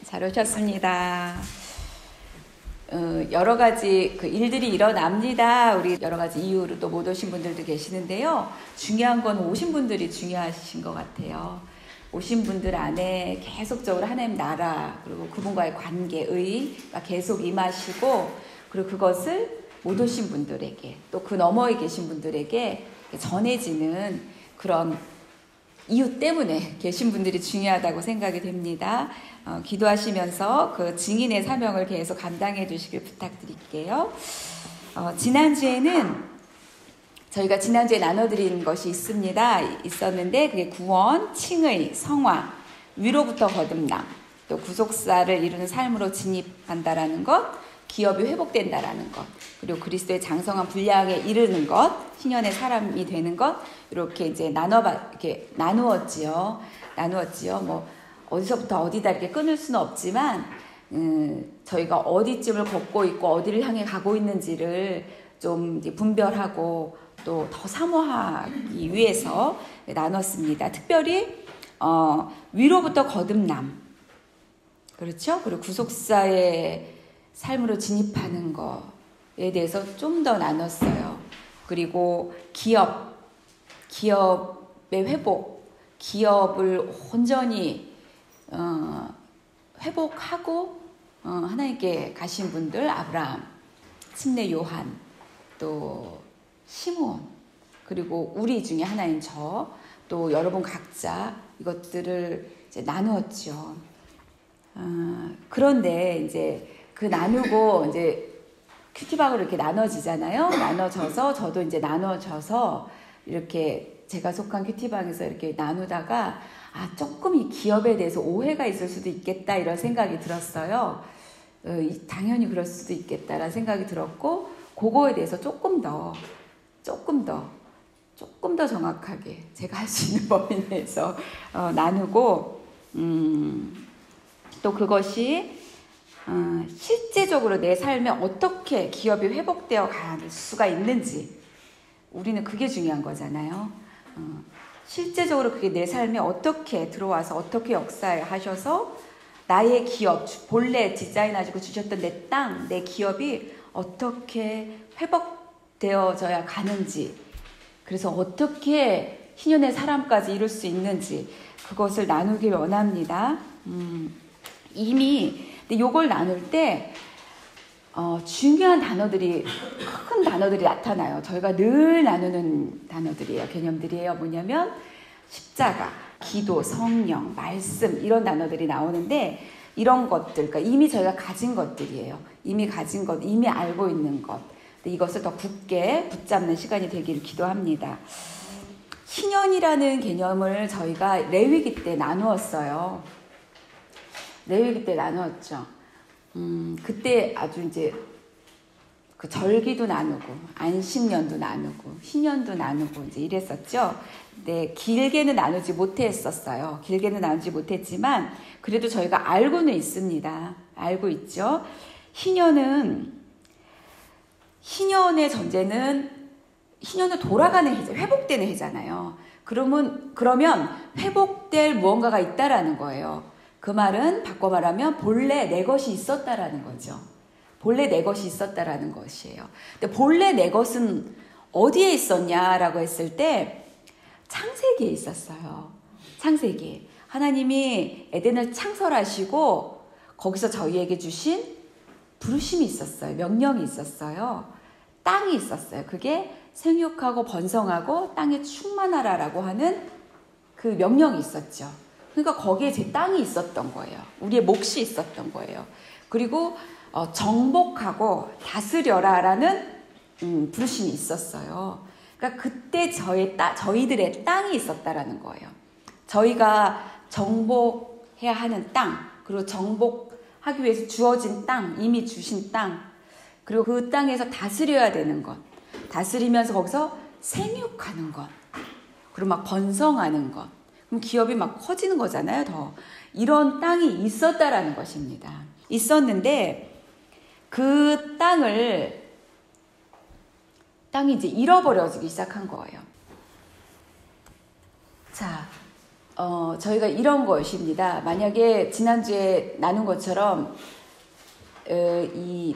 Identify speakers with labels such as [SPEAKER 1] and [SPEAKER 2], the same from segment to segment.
[SPEAKER 1] 잘 오셨습니다. 여러 가지 일들이 일어납니다. 우리 여러 가지 이유로 또 못 오신 분들도 계시는데요. 중요한 건 오신 분들이 중요하신 것 같아요. 오신 분들 안에 계속적으로 하나님 나라 그리고 그분과의 관계의가 계속 임하시고, 그리고 그것을 못 오신 분들에게 또 그 너머에 계신 분들에게 전해지는 그런 이유 때문에 계신 분들이 중요하다고 생각이 됩니다. 기도하시면서 그 증인의 사명을 계속 감당해 주시길 부탁드릴게요. 저희가 지난주에 나눠드린 것이 있었는데 그게 구원, 칭의, 성화, 위로부터 거듭남, 또 구속사를 이루는 삶으로 진입한다라는 것, 기업이 회복된다라는 것, 그리고 그리스도의 장성한 분량에 이르는 것, 신년의 사람이 되는 것, 이렇게 이제 나누었지요. 뭐 어디서부터 어디다 이렇게 끊을 수는 없지만, 저희가 어디쯤을 걷고 있고 어디를 향해 가고 있는지를 좀 이제 분별하고 또 더 사모하기 위해서 나눴습니다. 특별히 위로부터 거듭남, 그렇죠? 그리고 구속사의 삶으로 진입하는 것에 대해서 좀 더 나눴어요. 그리고 기업의 회복, 기업을 온전히 회복하고 하나님께 가신 분들, 아브라함, 침례 요한, 또 시므온, 그리고 우리 중에 하나인 또 여러분 각자 이것들을 이제 나누었죠. 그런데 이제 그 나누고 이제 큐티방으로 이렇게 나눠지잖아요. 나눠져서 저도 이제 나눠져서 이렇게 제가 속한 큐티방에서 이렇게 나누다가 조금 이 기업에 대해서 오해가 있을 수도 있겠다 이런 생각이 들었어요. 당연히 그럴 수도 있겠다라는 생각이 들었고, 그거에 대해서 조금 더 정확하게 제가 할 수 있는 범위 내에서 나누고, 또 그것이 실제적으로 내 삶에 어떻게 기업이 회복되어 갈 수가 있는지, 우리는 그게 중요한 거잖아요. 실제적으로 그게 내 삶에 어떻게 들어와서 어떻게 역사하셔서 나의 기업, 본래 디자인하시고 주셨던 내 땅, 내 기업이 어떻게 회복되어져야 가는지, 그래서 어떻게 신년의 사람까지 이룰 수 있는지 그것을 나누길 원합니다. 근데 이걸 나눌 때 중요한 단어들이, 큰 단어들이 나타나요. 저희가 늘 나누는 단어들이에요. 개념들이에요. 뭐냐면 십자가, 기도, 성령, 말씀, 이런 단어들이 나오는데, 이런 것들, 그러니까 이미 저희가 가진 것들이에요. 이미 가진 것, 이미 알고 있는 것. 이것을 더 굳게 붙잡는 시간이 되기를 기도합니다. 신년이라는 개념을 저희가 레위기 때 나누었어요. 레위기 때 나누었죠. 그때 아주 이제 그 절기도 나누고 안식년도 나누고 신년도 나누고 이제 이랬었죠. 근데 길게는 나누지 못했었어요. 길게는 나누지 못했지만 그래도 저희가 알고는 있습니다. 알고 있죠. 신년의 전제는 신년은 돌아가는 해죠. 회복되는 해잖아요. 그러면 회복될 무언가가 있다라는 거예요. 그 말은 바꿔 말하면 본래 내 것이 있었다라는 거죠. 본래 내 것이 있었다라는 것이에요. 근데 본래 내 것은 어디에 있었냐라고 했을 때 창세기에 있었어요. 창세기. 하나님이 에덴을 창설하시고 거기서 저희에게 주신 부르심이 있었어요. 명령이 있었어요. 땅이 있었어요. 그게 생육하고 번성하고 땅에 충만하라라고 하는 그 명령이 있었죠. 그러니까 거기에 제 땅이 있었던 거예요. 우리의 몫이 있었던 거예요. 그리고 정복하고 다스려라라는 부르심이 있었어요. 그러니까 그때 저희들의 땅이 있었다라는 거예요. 저희가 정복해야 하는 땅, 그리고 정복하기 위해서 주어진 땅, 이미 주신 땅, 그리고 그 땅에서 다스려야 되는 것, 다스리면서 거기서 생육하는 것, 그리고 막 번성하는 것, 그럼 기업이 막 커지는 거잖아요, 더. 이런 땅이 있었다라는 것입니다. 있었는데 그 땅이 이제 잃어버려지기 시작한 거예요. 자, 저희가 이런 것입니다. 만약에 지난주에 나눈 것처럼 이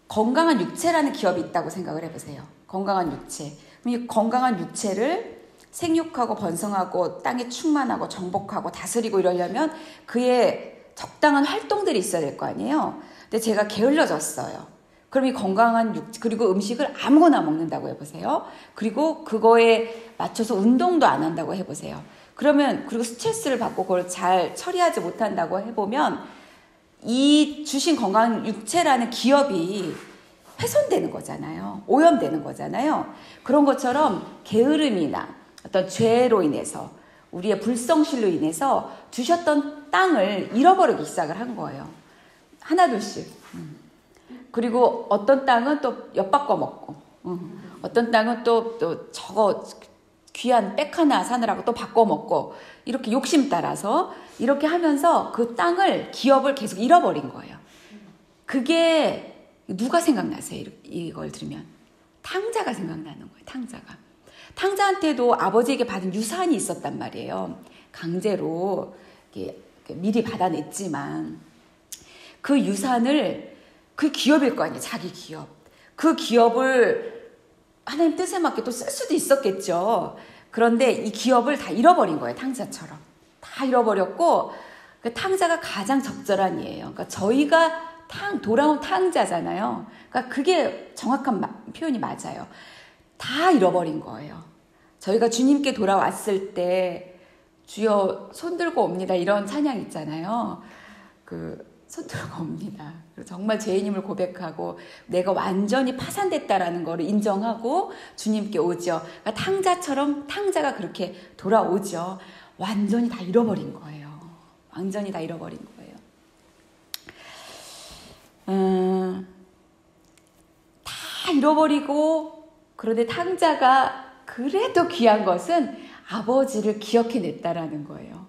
[SPEAKER 1] 건강한 육체라는 기업이 있다고 생각을 해보세요. 건강한 육체. 이 건강한 육체를 생육하고 번성하고 땅에 충만하고 정복하고 다스리고 이러려면 그의 적당한 활동들이 있어야 될 거 아니에요. 근데 제가 게을러졌어요. 그럼 이 건강한 육체 그리고 음식을 아무거나 먹는다고 해보세요. 그리고 그거에 맞춰서 운동도 안 한다고 해보세요. 그러면 그리고 스트레스를 받고 그걸 잘 처리하지 못한다고 해보면 이 주신 건강한 육체라는 기업이 훼손되는 거잖아요. 오염되는 거잖아요. 그런 것처럼 게으름이나 어떤 죄로 인해서 우리의 불성실로 인해서 주셨던 땅을 잃어버리기 시작을 한 거예요. 하나둘씩. 그리고 어떤 땅은 또 엿바꿔 먹고 어떤 땅은 또 저거 귀한 백 하나 사느라고 또 바꿔 먹고 이렇게 욕심 따라서 이렇게 하면서 그 땅을 기업을 계속 잃어버린 거예요. 그게 누가 생각나세요? 이걸 들으면 탕자가 생각나는 거예요. 탕자가. 탕자한테도 아버지에게 받은 유산이 있었단 말이에요. 강제로 미리 받아냈지만 그 유산을 그 기업일 거 아니에요. 자기 기업. 그 기업을 하나님 뜻에 맞게 또 쓸 수도 있었겠죠. 그런데 이 기업을 다 잃어버린 거예요. 탕자처럼. 다 잃어버렸고 그 탕자가 가장 적절한 예예요. 그러니까 저희가 돌아온 탕자잖아요. 그러니까 그게 정확한 표현이 맞아요. 다 잃어버린 거예요. 저희가 주님께 돌아왔을 때 주여 손들고 옵니다. 이런 찬양 있잖아요. 손 들고 옵니다. 정말 죄인임을 고백하고 내가 완전히 파산됐다라는 것을 인정하고 주님께 오죠. 그러니까 탕자처럼 탕자가 그렇게 돌아오죠. 완전히 다 잃어버린 거예요. 완전히 다 잃어버린 거예요. 다 잃어버리고 그런데 탕자가 그래도 귀한 것은 아버지를 기억해냈다라는 거예요.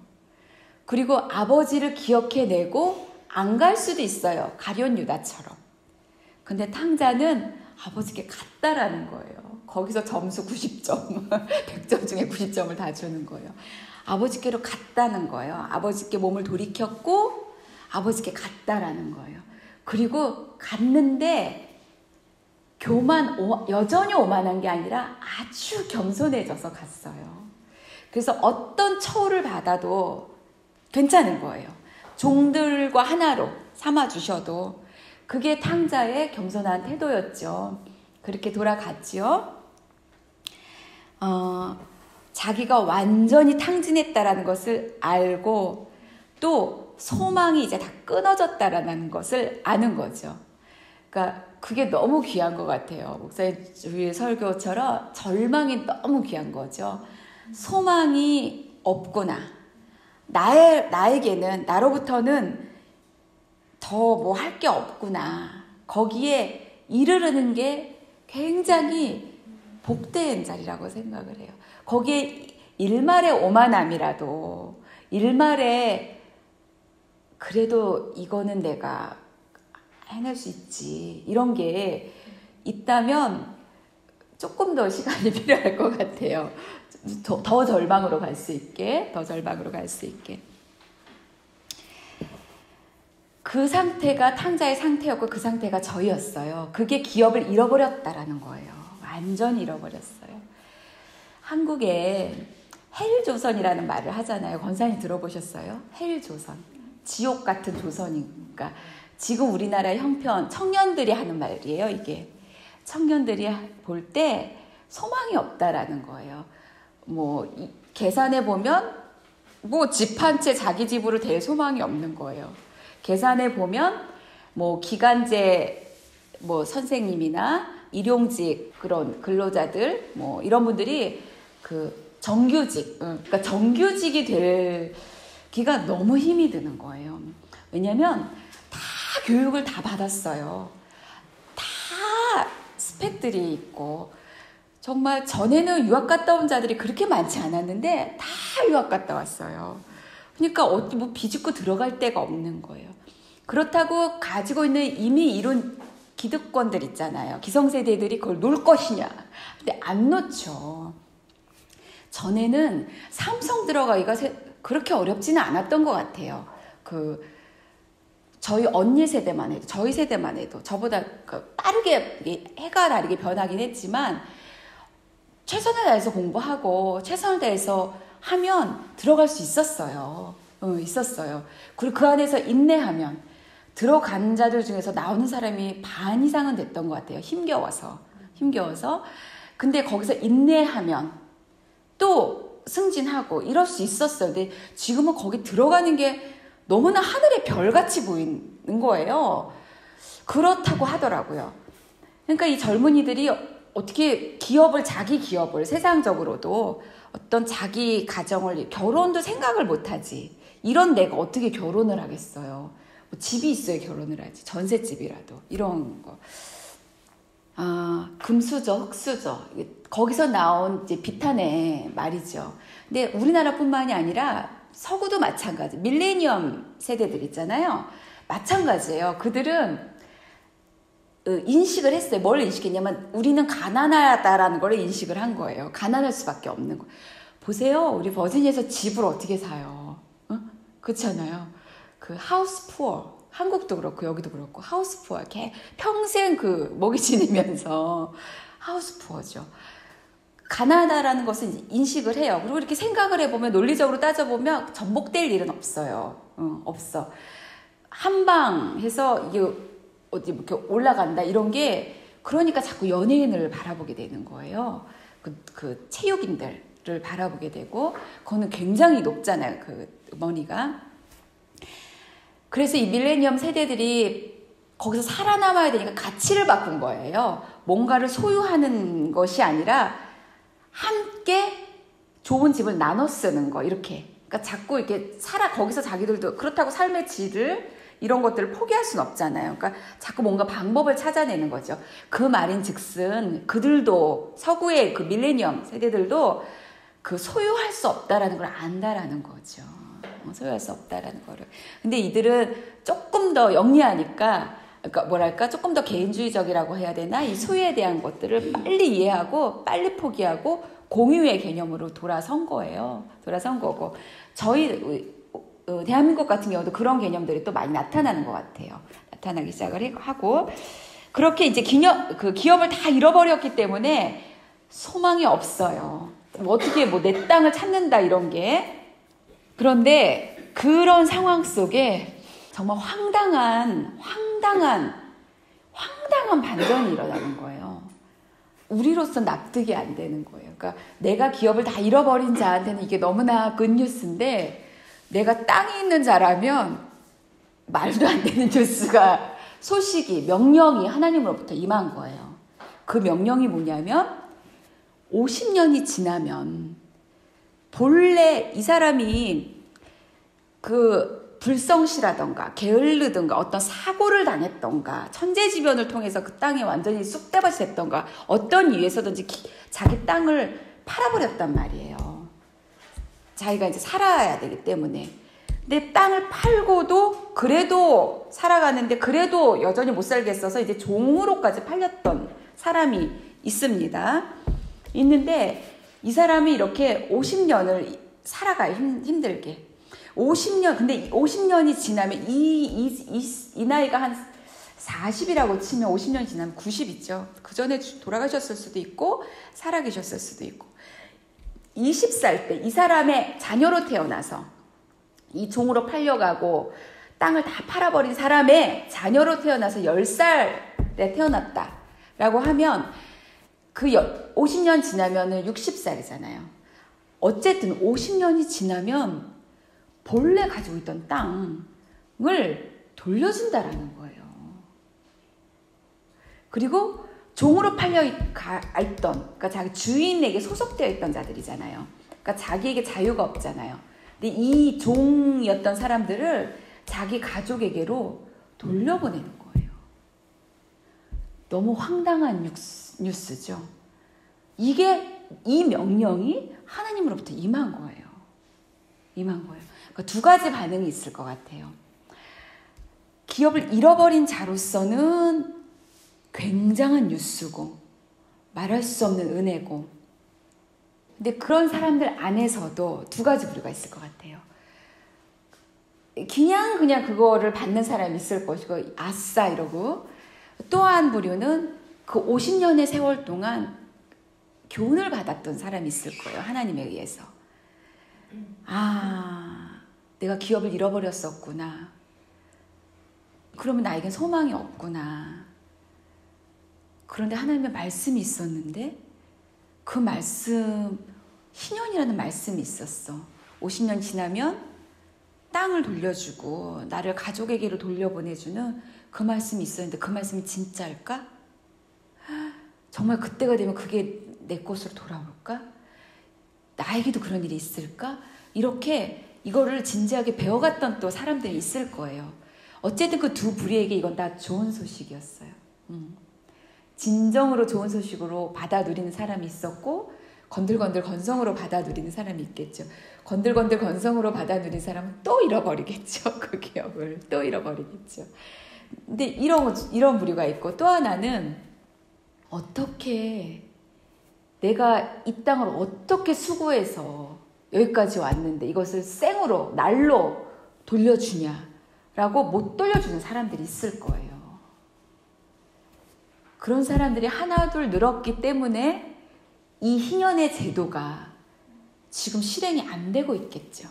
[SPEAKER 1] 그리고 아버지를 기억해내고 안 갈 수도 있어요. 가룟 유다처럼. 근데 탕자는 아버지께 갔다라는 거예요. 거기서 점수 90점, 100점 중에 90점을 다 주는 거예요. 아버지께로 갔다는 거예요. 아버지께 몸을 돌이켰고 아버지께 갔다라는 거예요. 그리고 갔는데 여전히 오만한 게 아니라 아주 겸손해져서 갔어요. 그래서 어떤 처우를 받아도 괜찮은 거예요. 종들과 하나로 삼아주셔도 그게 탕자의 겸손한 태도였죠. 그렇게 돌아갔지요. 자기가 완전히 탕진했다라는 것을 알고 또 소망이 이제 다 끊어졌다라는 것을 아는 거죠. 그러니까 그게 너무 귀한 것 같아요. 목사님 주의 설교처럼 절망이 너무 귀한 거죠. 소망이 없구나. 나에게는, 나로부터는 더 뭐 할 게 없구나. 거기에 이르르는 게 굉장히 복된 자리라고 생각을 해요. 거기에 일말의 오만함이라도, 일말의 그래도 이거는 내가 해낼 수 있지. 이런 게 있다면 조금 더 시간이 필요할 것 같아요. 더 절망으로 갈 수 있게, 그 상태가 탕자의 상태였고 그 상태가 저희였어요. 그게 기업을 잃어버렸다라는 거예요. 완전히 잃어버렸어요. 한국에 헬조선이라는 말을 하잖아요. 권사님 들어보셨어요? 헬조선. 지옥 같은 조선이니까. 지금 우리나라의 형편, 청년들이 하는 말이에요, 이게. 청년들이 볼 때 소망이 없다라는 거예요. 계산해 보면 집 한 채 자기 집으로 될 소망이 없는 거예요. 계산해 보면 기간제 선생님이나 일용직 그런 근로자들 이런 분들이 정규직, 그러니까 정규직이 되기가 너무 힘이 드는 거예요. 왜냐면 다 교육을 다 받았어요. 다 스펙들이 있고 정말 전에는 유학 갔다 온 자들이 그렇게 많지 않았는데 다 유학 갔다 왔어요. 그러니까 비집고 들어갈 데가 없는 거예요. 그렇다고 가지고 있는 이미 이룬 기득권들 있잖아요. 기성세대들이 그걸 놓을 것이냐. 근데 안 놓죠. 전에는 삼성 들어가기가 그렇게 어렵지는 않았던 것 같아요. 저희 언니 세대만 해도, 저희 세대만 해도 저보다 빠르게 해가 다르게 변하긴 했지만 최선을 다해서 공부하고 최선을 다해서 하면 들어갈 수 있었어요. 있었어요. 그리고 그 안에서 인내하면 들어간 자들 중에서 나오는 사람이 반 이상은 됐던 것 같아요. 힘겨워서. 근데 거기서 인내하면 또 승진하고 이럴 수 있었어요. 근데 지금은 거기 들어가는 게 너무나 하늘의 별같이 보이는 거예요. 그렇다고 하더라고요. 그러니까 이 젊은이들이 어떻게 자기 기업을 세상적으로도 어떤 자기 가정을, 결혼도 생각을 못하지. 이런 내가 어떻게 결혼을 하겠어요. 뭐 집이 있어야 결혼을 하지. 전셋집이라도. 이런 거. 금수저, 흑수저. 거기서 나온 이제 비탄의 말이죠. 근데 우리나라뿐만이 아니라 서구도 마찬가지. 밀레니엄 세대들 있잖아요. 마찬가지예요. 그들은 인식을 했어요. 뭘 인식했냐면 우리는 가난하다라는 걸 인식을 한 거예요. 가난할 수밖에 없는 거. 보세요. 우리 버지니아에서 집을 어떻게 사요? 그렇잖아요. 하우스 푸어. 한국도 그렇고 여기도 그렇고 하우스 푸어. 이렇게 평생 먹이 지니면서 하우스 푸어죠. 가난하다라는 것을 이제 인식을 해요. 그리고 이렇게 생각을 해보면, 논리적으로 따져보면 전복될 일은 없어요. 없어. 한방해서 이게 어디 이렇게 올라간다 이런 게, 그러니까 자꾸 연예인을 바라보게 되는 거예요. 그 체육인들을 바라보게 되고, 그거는 굉장히 높잖아요. 머니가. 그래서 이 밀레니엄 세대들이 거기서 살아남아야 되니까 가치를 바꾼 거예요. 뭔가를 소유하는 것이 아니라 함께 좋은 집을 나눠 쓰는 거, 이렇게. 그러니까 자꾸 이렇게 거기서 자기들도 그렇다고 삶의 질을, 이런 것들을 포기할 수는 없잖아요. 그러니까 자꾸 뭔가 방법을 찾아내는 거죠. 그 말인 즉슨 그들도, 서구의 밀레니엄 세대들도 소유할 수 없다라는 걸 안다라는 거죠. 소유할 수 없다라는 거를. 근데 이들은 조금 더 영리하니까, 그러니까 뭐랄까, 조금 더 개인주의적이라고 해야 되나? 이 소유에 대한 것들을 빨리 이해하고 빨리 포기하고 공유의 개념으로 돌아선 거예요. 돌아선 거고, 저희 대한민국 같은 경우도 그런 개념들이 또 많이 나타나는 것 같아요. 나타나기 시작을 하고, 그렇게 이제 기업을 다 잃어버렸기 때문에 소망이 없어요. 어떻게 내 땅을 찾는다 이런 게. 그런데 그런 상황 속에 정말 황당한 반전이 일어나는 거예요. 우리로서 납득이 안 되는 거예요. 그러니까 내가 기업을 다 잃어버린 자한테는 이게 너무나 굿뉴스인데, 내가 땅이 있는 자라면 말도 안 되는 뉴스가, 명령이 하나님으로부터 임한 거예요. 그 명령이 뭐냐면 50년이 지나면 본래 이 사람이 불성실하던가 게을르던가 어떤 사고를 당했던가 천재지변을 통해서 그 땅이 완전히 쑥대밭이 됐던가 어떤 이유에서든지 자기 땅을 팔아버렸단 말이에요. 자기가 이제 살아야 되기 때문에. 근데 땅을 팔고도 그래도 살아가는데, 그래도 여전히 못 살겠어서 이제 종으로까지 팔렸던 사람이 있는데 이 사람이 이렇게 50년을 살아가요. 힘들게. 50년, 근데 50년이 지나면 이 나이가 한 40이라고 치면 50년이 지나면 90이죠. 그 전에 돌아가셨을 수도 있고 살아계셨을 수도 있고, 20살 때 이 사람의 자녀로 태어나서 이 종으로 팔려가고 땅을 다 팔아버린 사람의 자녀로 태어나서 10살에 태어났다라고 하면 50년 지나면은 60살이잖아요. 어쨌든 50년이 지나면 본래 가지고 있던 땅을 돌려준다라는 거예요. 그리고 종으로 팔려있던, 그러니까 자기 주인에게 소속되어 있던 자들이잖아요. 그러니까 자기에게 자유가 없잖아요. 근데 이 종이었던 사람들을 자기 가족에게로 돌려보내는 거예요. 너무 황당한 뉴스죠. 이 명령이 하나님으로부터 임한 거예요. 그러니까 두 가지 반응이 있을 것 같아요. 기업을 잃어버린 자로서는 굉장한 뉴스고 말할 수 없는 은혜고, 근데 그런 사람들 안에서도 두 가지 부류가 있을 것 같아요. 그냥 그거를 받는 사람이 있을 것이고 아싸 이러고, 또 한 부류는 그 50년의 세월 동안 교훈을 받았던 사람이 있을 거예요. 하나님에 의해서. 아, 내가 기업을 잃어버렸었구나. 그러면 나에겐 소망이 없구나. 그런데 하나님의 말씀이 있었는데 그 말씀, 희년이라는 말씀이 있었어. 50년 지나면 땅을 돌려주고 나를 가족에게로 돌려보내주는 그 말씀이 있었는데 그 말씀이 진짜일까? 정말 그때가 되면 그게 내 것으로 돌아올까? 나에게도 그런 일이 있을까? 이렇게 이거를 진지하게 배워갔던 또 사람들이 있을 거예요. 어쨌든 그 두 부류에게 이건 다 좋은 소식이었어요. 진정으로 좋은 소식으로 받아 누리는 사람이 있었고, 건들건들 건성으로 받아 누리는 사람이 있겠죠. 건들건들 건성으로 받아 누린 사람은 또 잃어버리겠죠. 그 기업을 또 잃어버리겠죠. 근데 이런 부류가 있고, 또 하나는 어떻게 내가 이 땅을 어떻게 수고해서 여기까지 왔는데 이것을 생으로 날로 돌려주냐라고 못 돌려주는 사람들이 있을 거예요. 그런 사람들이 하나둘 늘었기 때문에 이 희년의 제도가 지금 실행이 안 되고 있겠죠.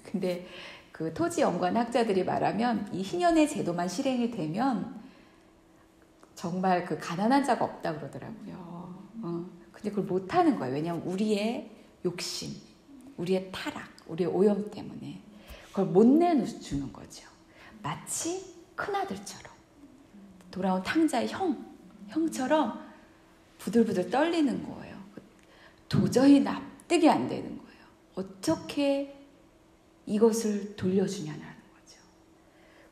[SPEAKER 1] 근데 그 토지연구원 학자들이 말하면 이 희년의 제도만 실행이 되면 정말 그 가난한 자가 없다 그러더라고요. 근데 그걸 못하는 거예요. 왜냐하면 우리의 욕심, 우리의 타락, 우리의 오염 때문에 그걸 못 내주는 거죠. 마치 큰아들처럼 돌아온 탕자의 형처럼 부들부들 떨리는 거예요. 도저히 납득이 안 되는 거예요. 어떻게 이것을 돌려주냐는 거죠.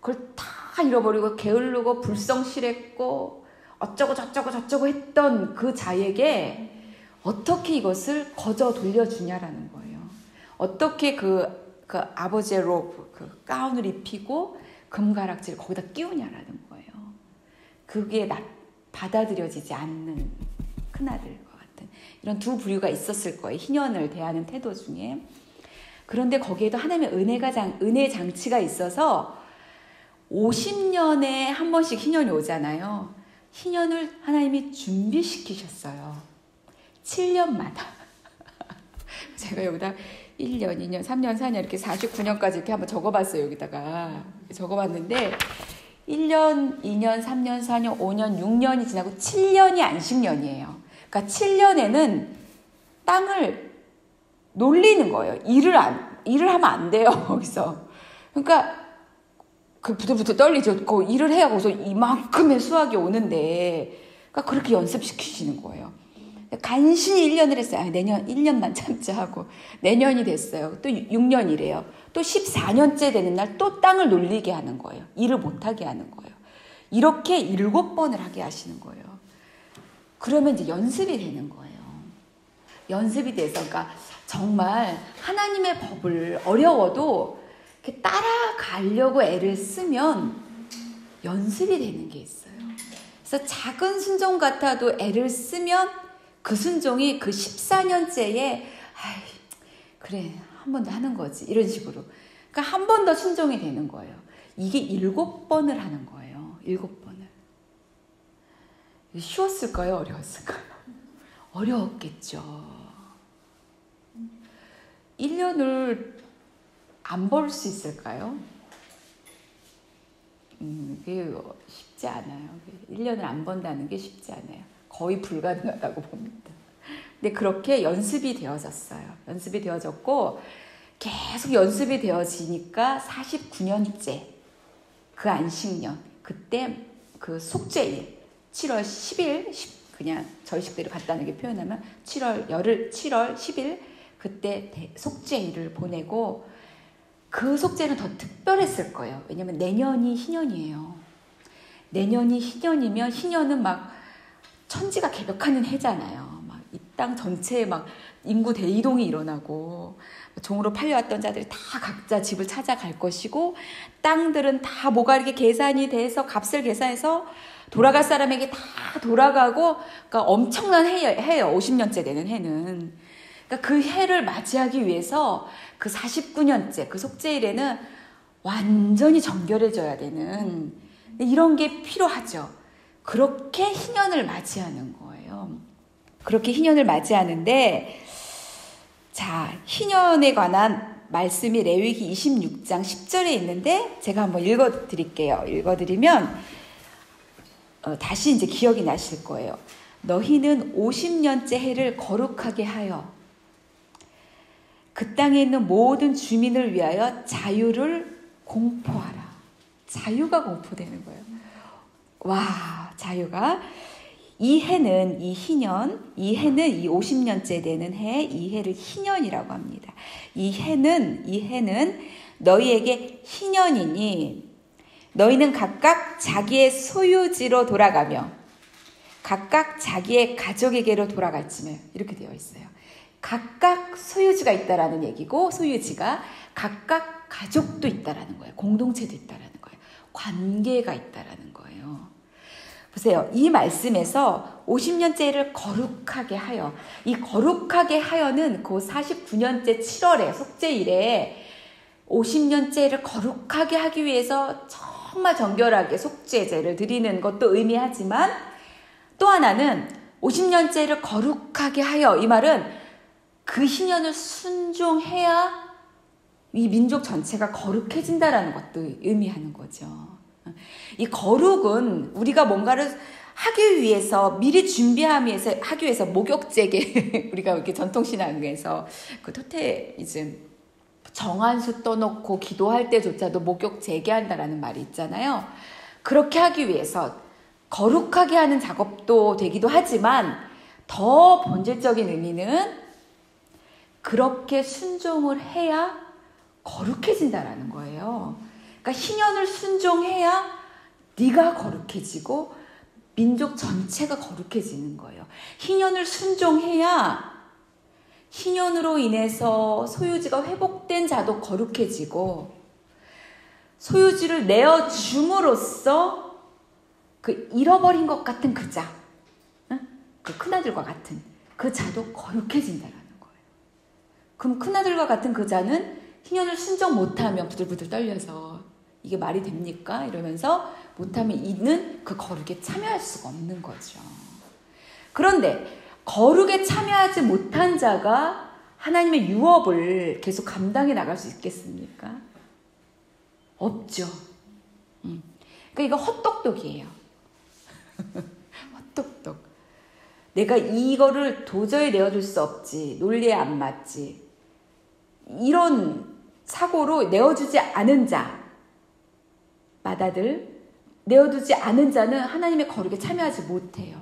[SPEAKER 1] 그걸 다 잃어버리고 게을르고 불성실했고 어쩌고 저쩌고 했던 그 자에게 어떻게 이것을 거저 돌려주냐라는 거예요. 어떻게 그 아버지의 그 가운을 입히고 금가락지를 거기다 끼우냐라는 거예요. 그게 받아들여지지 않는 큰아들과 같은 이런 두 부류가 있었을 거예요. 희년을 대하는 태도 중에. 그런데 거기에도 하나님의 은혜 장치가 있어서 50년에 한 번씩 희년이 오잖아요. 희년을 하나님이 준비시키셨어요. 7년마다. 제가 여기다 1년, 2년, 3년, 4년 이렇게 49년까지 이렇게 한번 적어봤어요. 여기다가 적어봤는데 1년, 2년, 3년, 4년, 5년, 6년이 지나고 7년이 안식년이에요. 그러니까 7년에는 땅을 놀리는 거예요. 일을 하면 안 돼요. 거기서. 그러니까 그 부들부들 떨리죠. 그 일을 해야 거기서 이만큼의 수확이 오는데, 그러니까 그렇게 연습시키시는 거예요. 간신히 1년을 했어요. 내년 1년만 참자 하고 내년이 됐어요. 또 6년이래요. 또 14년째 되는 날 또 땅을 놀리게 하는 거예요. 일을 못하게 하는 거예요. 이렇게 7번을 하게 하시는 거예요. 그러면 이제 연습이 되는 거예요. 연습이 돼서, 그러니까 정말 하나님의 법을 어려워도 이렇게 따라가려고 애를 쓰면 연습이 되는 게 있어요. 그래서 작은 순종 같아도 애를 쓰면 그 순종이 그 14년째에 그래 한 번 더 하는 거지 이런 식으로. 그러니까 한 번 더 순종이 되는 거예요. 이게 7번을 하는 거예요. 7번을. 쉬웠을까요? 어려웠을까요? 어려웠겠죠. 1년을 안 벌 수 있을까요? 그게 쉽지 않아요. 1년을 안 번다는 게 쉽지 않아요. 거의 불가능하다고 봅니다. 근데 그렇게 연습이 되어졌어요. 연습이 되어졌고 계속 연습이 되어지니까 49년째 그 안식년, 그때 그 속죄일 7월 10일 그냥 절식대로 간단하게 표현하면 7월 10일 그때 속죄일을 보내고, 그 속죄는 더 특별했을 거예요. 왜냐면 내년이 희년이에요. 내년이 희년이면 희년은 막 천지가 개벽하는 해잖아요. 막 이 땅 전체에 막 인구 대이동이 일어나고 종으로 팔려왔던 자들이 다 각자 집을 찾아갈 것이고 땅들은 다 뭐가 이렇게 계산이 돼서 값을 계산해서 돌아갈 사람에게 다 돌아가고 그러니까 엄청난 해예요. 50년째 되는 해는. 그러니까 그 해를 맞이하기 위해서 그 49년째 그 속죄일에는 완전히 정결해져야 되는 이런 게 필요하죠. 그렇게 희년을 맞이하는 거예요. 그렇게 희년을 맞이하는데 자, 희년에 관한 말씀이 레위기 26장 10절에 있는데 제가 한번 읽어드릴게요. 읽어드리면 다시 이제 기억이 나실 거예요. 너희는 50년째 해를 거룩하게 하여 그 땅에 있는 모든 주민을 위하여 자유를 공포하라. 자유가 공포되는 거예요. 와, 자유가. 이 해는 이 희년, 이 해는 이 50년째 되는 해, 이 해를 희년이라고 합니다. 이 해는 너희에게 희년이니 너희는 각각 자기의 소유지로 돌아가며 각각 자기의 가족에게로 돌아갈지며 이렇게 되어 있어요. 각각 소유지가 있다라는 얘기고 소유지가 각각 가족도 있다라는 거예요. 공동체도 있다라는 거예요. 관계가 있다라는 거예요. 보세요. 이 말씀에서 50년째를 거룩하게 하여 이 거룩하게 하여는 그 49년째 7월에 속죄일에 50년째를 거룩하게 하기 위해서 정말 정결하게 속죄제를 드리는 것도 의미하지만 또 하나는 50년째를 거룩하게 하여 이 말은 그 희년을 순종해야 이 민족 전체가 거룩해진다라는 것도 의미하는 거죠. 이 거룩은 우리가 뭔가를 하기 위해서 미리 하기 위해서 목욕제게 우리가 이렇게 전통신앙에서 그 토테이즘 정한수 떠놓고 기도할 때조차도 목욕 재개한다라는 말이 있잖아요. 그렇게 하기 위해서 거룩하게 하는 작업도 되기도 하지만 더 본질적인 의미는 그렇게 순종을 해야 거룩해진다라는 거예요. 그러니까 희년을 순종해야 네가 거룩해지고 민족 전체가 거룩해지는 거예요. 희년을 순종해야 희년으로 인해서 소유지가 회복된 자도 거룩해지고 소유지를 내어줌으로써 그 잃어버린 것 같은 그 자, 그 큰아들과 같은 그 자도 거룩해진다라는 거예요. 그럼 큰아들과 같은 그 자는 희년을 순종 못하면 부들부들 떨려서 이게 말이 됩니까? 이러면서 못하면 이는 그 거룩에 참여할 수가 없는 거죠. 그런데 거룩에 참여하지 못한 자가 하나님의 유업을 계속 감당해 나갈 수 있겠습니까? 없죠. 그러니까 이거 헛똑똑이에요. 헛똑똑. 내가 이거를 도저히 내어줄 수 없지. 논리에 안 맞지. 이런 사고로 내어주지 않은 자, 마다들 내어두지 않은 자는 하나님의 거룩에 참여하지 못해요.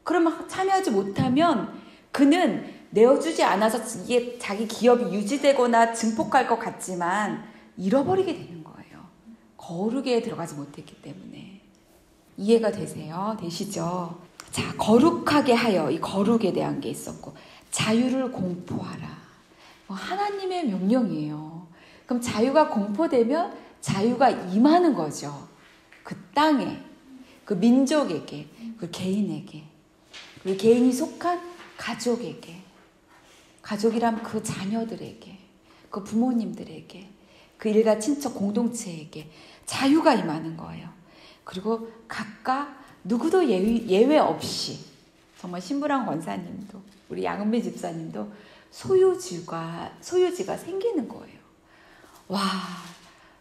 [SPEAKER 1] 그러면 참여하지 못하면 그는 내어주지 않아서 이게 자기 기업이 유지되거나 증폭할 것 같지만 잃어버리게 되는 거예요. 거룩에 들어가지 못했기 때문에. 이해가 되시죠? 자, 거룩하게 하여 이 거룩에 대한 게 있었고 자유를 공포하라. 하나님의 명령이에요. 그럼 자유가 공포되면 자유가 임하는 거죠. 그 땅에, 그 민족에게, 그 개인에게, 그 개인이 속한 가족에게, 가족이란 그 자녀들에게, 그 부모님들에게, 그 일가 친척 공동체에게 자유가 임하는 거예요. 그리고 각각 누구도 예외 없이 정말 신부랑 권사님도 우리 양은배 집사님도 소유지가 생기는 거예요. 와,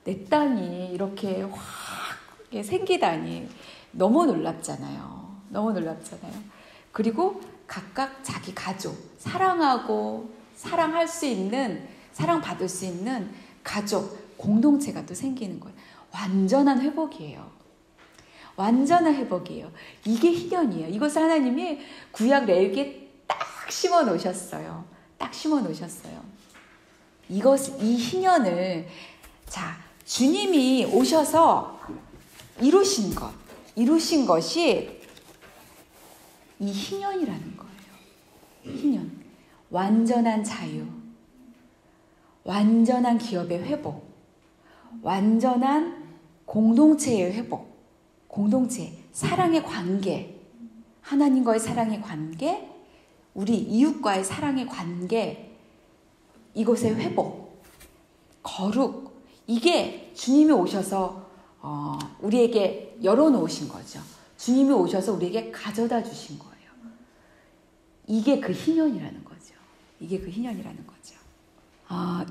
[SPEAKER 1] 내 땅이 이렇게 확 생기다니 너무 놀랍잖아요. 너무 놀랍잖아요. 그리고 각각 자기 가족, 사랑하고 사랑할 수 있는, 사랑받을 수 있는 가족, 공동체가 또 생기는 거예요. 완전한 회복이에요. 완전한 회복이에요. 이게 희년이에요. 이것을 하나님이 구약 레위기에 딱 심어 놓으셨어요. 딱 심어 놓으셨어요. 이 희년을, 자, 주님이 오셔서 이루신 것이 이 희년이라는 거예요. 희년. 완전한 자유. 완전한 기업의 회복, 완전한 공동체의 회복, 공동체, 사랑의 관계, 하나님과의 사랑의 관계, 우리 이웃과의 사랑의 관계, 이것의 회복, 거룩, 이게 주님이 오셔서 우리에게 열어놓으신 거죠. 주님이 오셔서 우리에게 가져다 주신 거예요. 이게 그 희년이라는 거죠. 이게 그 희년이라는 거죠.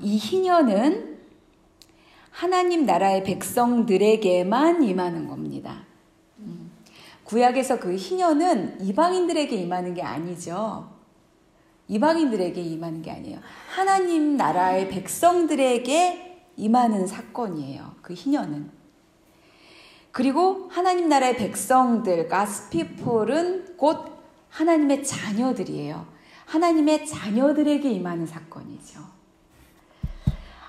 [SPEAKER 1] 이 희년은 하나님 나라의 백성들에게만 임하는 겁니다. 구약에서 그 희년은 이방인들에게 임하는 게 아니죠. 이방인들에게 임하는 게 아니에요. 하나님 나라의 백성들에게 임하는 사건이에요. 그 희년은. 그리고 하나님 나라의 백성들, God's people은 곧 하나님의 자녀들이에요. 하나님의 자녀들에게 임하는 사건이죠.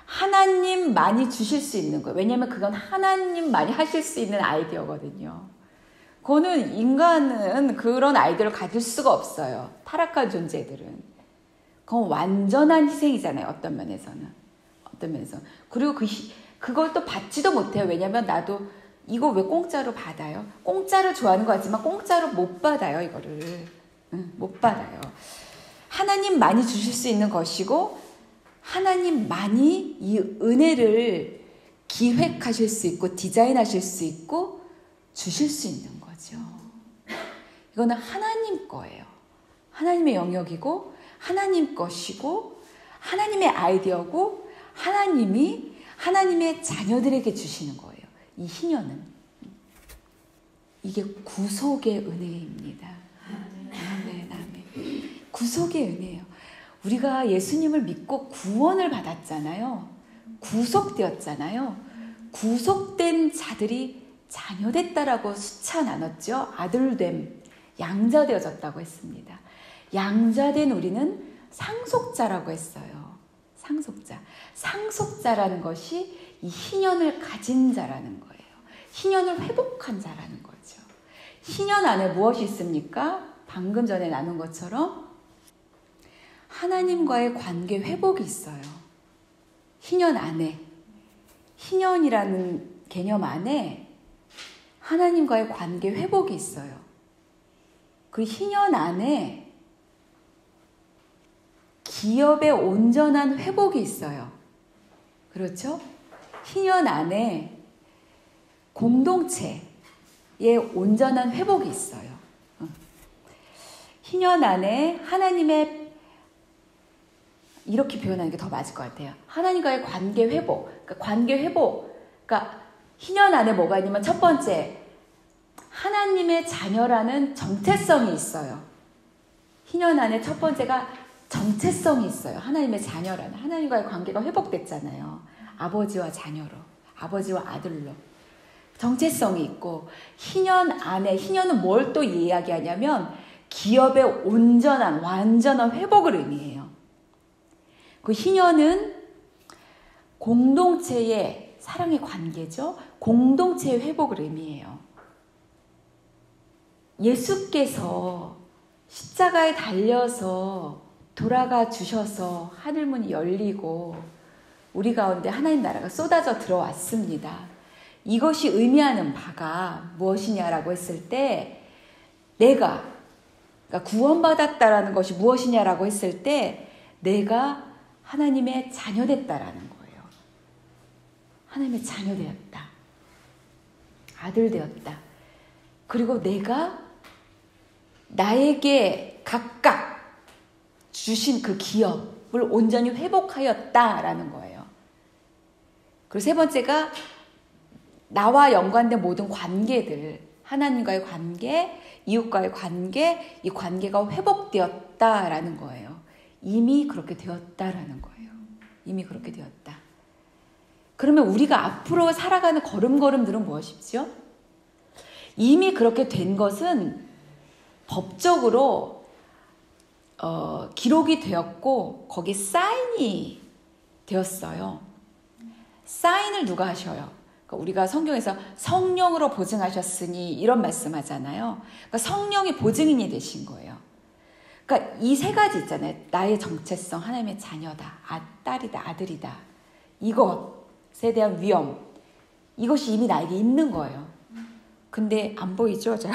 [SPEAKER 1] 하나님만이 주실 수 있는 거예요. 왜냐하면 그건 하나님만이 하실 수 있는 아이디어거든요. 그거는 인간은 그런 아이디어를 가질 수가 없어요. 타락한 존재들은. 그건 완전한 희생이잖아요. 어떤 면에서는. 그리고 그걸 또 받지도 못해요. 왜냐하면 나도 이거 왜 공짜로 받아요? 공짜를 좋아하는 거 같지만 공짜로 못 받아요. 이거를. 못 받아요. 하나님만이 주실 수 있는 것이고 하나님만이 이 은혜를 기획하실 수 있고 디자인하실 수 있고 주실 수 있는 거죠. 이거는 하나님 거예요. 하나님의 영역이고 하나님 것이고 하나님의 아이디어고 하나님이 하나님의 자녀들에게 주시는 거예요. 이 희년은. 이게 구속의 은혜입니다. 아멘, 아멘. 구속의 은혜예요. 우리가 예수님을 믿고 구원을 받았잖아요. 구속되었잖아요. 구속된 자들이 자녀됐다라고 수차 나눴죠. 아들됨, 양자되어졌다고 했습니다. 양자된 우리는 상속자라고 했어요. 상속자. 상속자라는 것이 이 희년을 가진 자라는 거예요. 희년을 회복한 자라는 거죠. 희년 안에 무엇이 있습니까? 방금 전에 나눈 것처럼 하나님과의 관계 회복이 있어요. 희년 안에. 희년이라는 개념 안에 하나님과의 관계 회복이 있어요. 그 희년 안에 기업의 온전한 회복이 있어요. 그렇죠? 희년 안에 공동체의 온전한 회복이 있어요. 희년 안에 하나님의 이렇게 표현하는 게 더 맞을 것 같아요. 하나님과의 관계 회복. 그러니까 관계 회복. 그러니까 희년 안에 뭐가 있냐면 첫 번째, 하나님의 자녀라는 정체성이 있어요. 희년 안에 첫 번째가 정체성이 있어요. 하나님의 자녀라는. 하나님과의 관계가 회복됐잖아요. 아버지와 자녀로. 아버지와 아들로. 정체성이 있고 희년 안에, 희년은 뭘 또 이야기하냐면 기업의 온전한, 완전한 회복을 의미해요. 그 희년은 공동체의 사랑의 관계죠. 공동체의 회복을 의미해요. 예수께서 십자가에 달려서 돌아가 주셔서 하늘문이 열리고 우리 가운데 하나님 나라가 쏟아져 들어왔습니다. 이것이 의미하는 바가 무엇이냐라고 했을 때 내가 그러니까 구원받았다라는 것이 무엇이냐라고 했을 때 내가 하나님의 자녀됐다라는 거예요. 하나님의 자녀되었다. 아들 되었다. 그리고 내가 나에게 각각 주신 그 기업을 온전히 회복하였다라는 거예요. 그리고 세 번째가 나와 연관된 모든 관계들, 하나님과의 관계, 이웃과의 관계, 이 관계가 회복되었다라는 거예요. 이미 그렇게 되었다라는 거예요. 이미 그렇게 되었다. 그러면 우리가 앞으로 살아가는 걸음걸음들은 무엇이죠? 이미 그렇게 된 것은 법적으로 기록이 되었고 거기에 사인이 되었어요. 사인을 누가 하셔요? 그러니까 우리가 성경에서 성령으로 보증하셨으니 이런 말씀하잖아요. 그러니까 성령이 보증인이 되신 거예요. 그러니까 이 세 가지 있잖아요. 나의 정체성, 하나님의 자녀다, 딸이다, 아들이다. 이것에 대한 위험, 이것이 이미 나에게 있는 거예요. 근데 안 보이죠, 잘?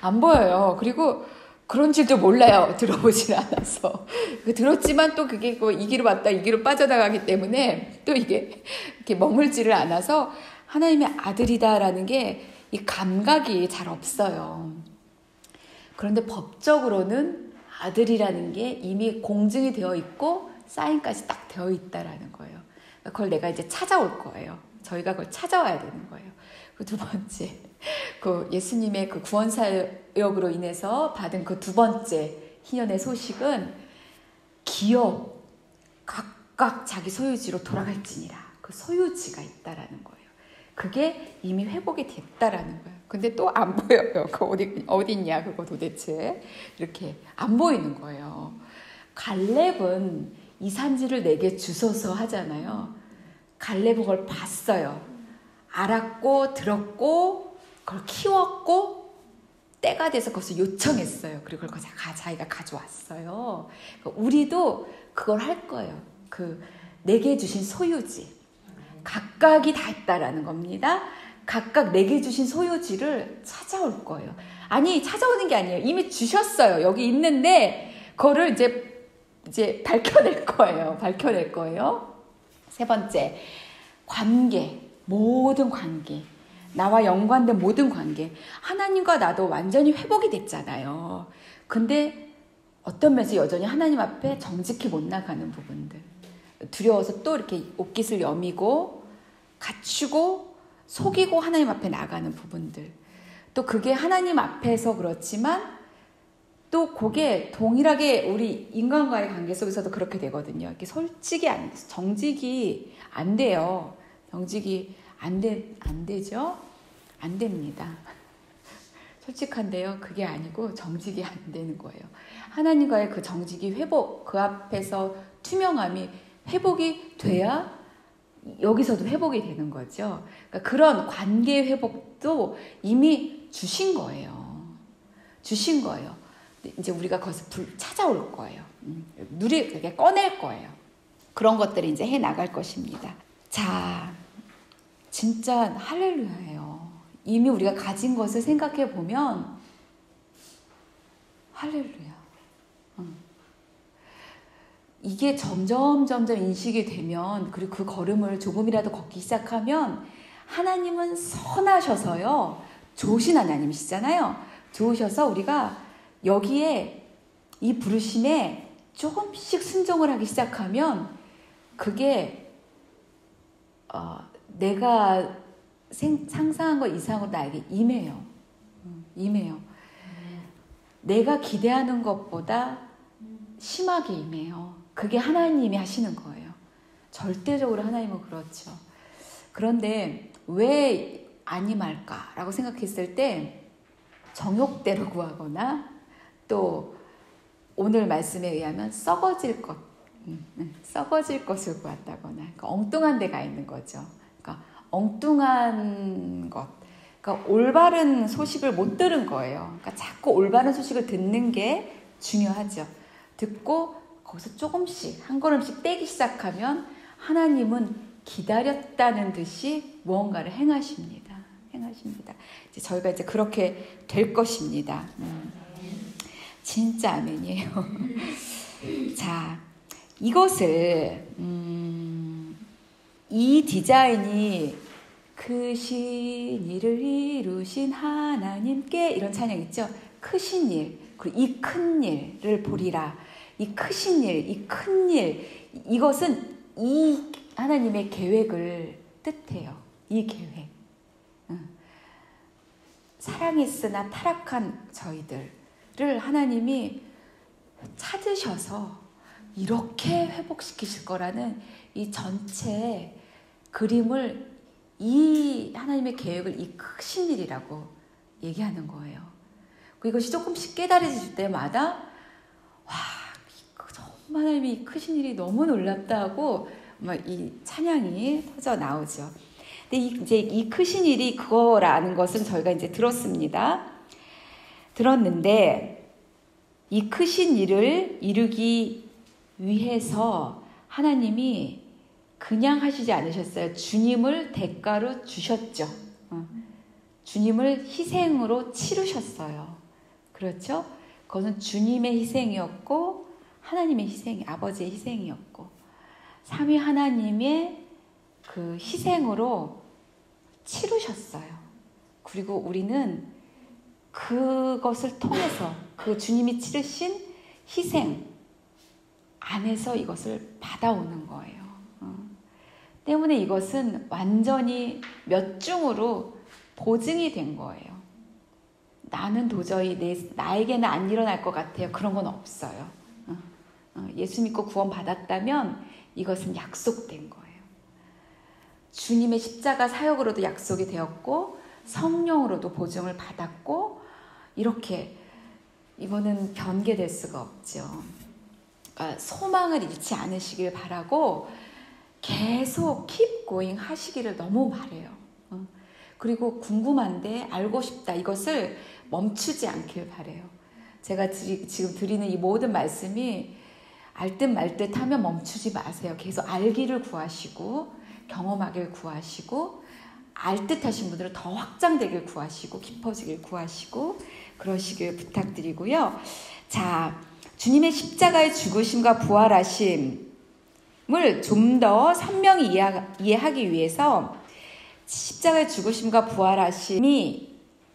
[SPEAKER 1] 안 보여요. 그리고 그런 줄도 몰라요. 들어보질 않아서. 들었지만 또 그게 이 길로 왔다 이 길로 빠져나가기 때문에 또 이게 이렇게 머물지를 않아서 하나님의 아들이다라는 게 이 감각이 잘 없어요. 그런데 법적으로는 아들이라는 게 이미 공증이 되어 있고 사인까지 딱 되어 있다라는 거예요. 그걸 내가 이제 찾아올 거예요. 저희가 그걸 찾아와야 되는 거예요. 그 두 번째, 그 예수님의 그 구원 사역으로 인해서 받은 그 두 번째 희년의 소식은 기업 각각 자기 소유지로 돌아갈지니라. 그 소유지가 있다라는 거예요. 그게 이미 회복이 됐다라는 거예요. 근데 또 안 보여요. 그 어디 있냐 그거 도대체. 이렇게 안 보이는 거예요. 갈렙은 이 산지를 내게 주소서 하잖아요. 갈렙은 그걸 봤어요. 알았고 들었고 그걸 키웠고 때가 돼서 그것을 요청했어요. 그리고 그걸 자기가 가져왔어요. 우리도 그걸 할 거예요. 그 내게 주신 소유지 각각이 다 있다라는 겁니다. 각각 내게 주신 소유지를 찾아올 거예요. 아니 찾아오는 게 아니에요. 이미 주셨어요. 여기 있는데 그거를 이제 밝혀낼 거예요. 밝혀낼 거예요. 세 번째, 관계, 모든 관계, 나와 연관된 모든 관계. 하나님과 나도 완전히 회복이 됐잖아요. 근데 어떤 면에서 여전히 하나님 앞에 정직히 못 나가는 부분들, 두려워서 또 이렇게 옷깃을 여미고 갖추고 속이고 하나님 앞에 나가는 부분들, 또 그게 하나님 앞에서 그렇지만 또 그게 동일하게 우리 인간과의 관계 속에서도 그렇게 되거든요. 이렇게 솔직히 정직이 안 돼요. 정직이 안 되죠? 안 됩니다. 솔직한데요. 그게 아니고 정직이 안 되는 거예요. 하나님과의 그 정직이 회복, 그 앞에서 투명함이 회복이 돼야 여기서도 회복이 되는 거죠. 그러니까 그런 관계 회복도 이미 주신 거예요. 주신 거예요. 이제 우리가 거기서 찾아올 거예요. 그게 꺼낼 거예요. 그런 것들을 이제 해 나갈 것입니다. 자, 진짜 할렐루야예요. 이미 우리가 가진 것을 생각해 보면 할렐루야. 이게 점점 인식이 되면, 그리고 그 걸음을 조금이라도 걷기 시작하면 하나님은 선하셔서요. 좋으신 하나님이시잖아요. 좋으셔서 우리가 여기에 이 부르심에 조금씩 순종을 하기 시작하면 그게 내가 상상한 것 이상으로 나에게 임해요. 임해요. 내가 기대하는 것보다 심하게 임해요. 그게 하나님이 하시는 거예요. 절대적으로 하나님은 그렇죠. 그런데 왜 안 임할까라고 생각했을 때 정욕대로 구하거나 또 오늘 말씀에 의하면 썩어질 것을 구한다거나, 그러니까 엉뚱한 데가 있는 거죠. 그러니까 엉뚱한 것, 그러니까 올바른 소식을 못 들은 거예요. 그러니까 자꾸 올바른 소식을 듣는 게 중요하죠. 듣고 거기서 조금씩 한 걸음씩 떼기 시작하면 하나님은 기다렸다는 듯이 무언가를 행하십니다. 이제 저희가 이제 그렇게 될 것입니다. 진짜 아멘이에요. 자, 이것을 이 디자인이 크신 일을 이루신 하나님께, 이런 찬양 있죠. 크신 일, 그리고 이 큰 일을 보리라. 이 크신 일, 이 큰 일, 이것은 이 하나님의 계획을 뜻해요. 이 계획. 사랑했으나 타락한 저희들을 하나님이 찾으셔서 이렇게 회복시키실 거라는 이 전체 그림을, 이 하나님의 계획을 이 크신 일이라고 얘기하는 거예요. 이것이 조금씩 깨달아질 때마다 와, 정말 하나님이 크신 일이 너무 놀랍다 하고 막 이 찬양이 터져 나오죠. 근데 이제 이 크신 일이 그거라는 것은 저희가 이제 들었습니다. 들었는데 이 크신 일을 이루기 위해서 하나님이 그냥 하시지 않으셨어요. 주님을 대가로 주셨죠. 주님을 희생으로 치르셨어요. 그렇죠? 그것은 주님의 희생이었고 하나님의 희생이, 아버지의 희생이었고 삼위 하나님의 그 희생으로 치르셨어요. 그리고 우리는 그것을 통해서 그 주님이 치르신 희생 안에서 이것을 받아오는 거예요. 때문에 이것은 완전히 몇 중으로 보증이 된 거예요. 나는 도저히 나에게는 안 일어날 것 같아요. 그런 건 없어요. 예수 믿고 구원 받았다면 이것은 약속된 거예요. 주님의 십자가 사역으로도 약속이 되었고 성령으로도 보증을 받았고 이렇게 이거는 변개될 수가 없죠. 그러니까 소망을 잃지 않으시길 바라고 계속 keep going 하시기를 너무 바래요. 그리고 궁금한데 알고 싶다 이것을 멈추지 않길 바래요. 제가 지금 드리는 이 모든 말씀이 알 듯 말 듯 하면 멈추지 마세요. 계속 알기를 구하시고 경험하길 구하시고 알 듯 하신 분들은 더 확장되길 구하시고 깊어지길 구하시고 그러시길 부탁드리고요. 자, 주님의 십자가의 죽으심과 부활하심을 좀 더 선명히 이해하기 위해서 십자가의 죽으심과 부활하심이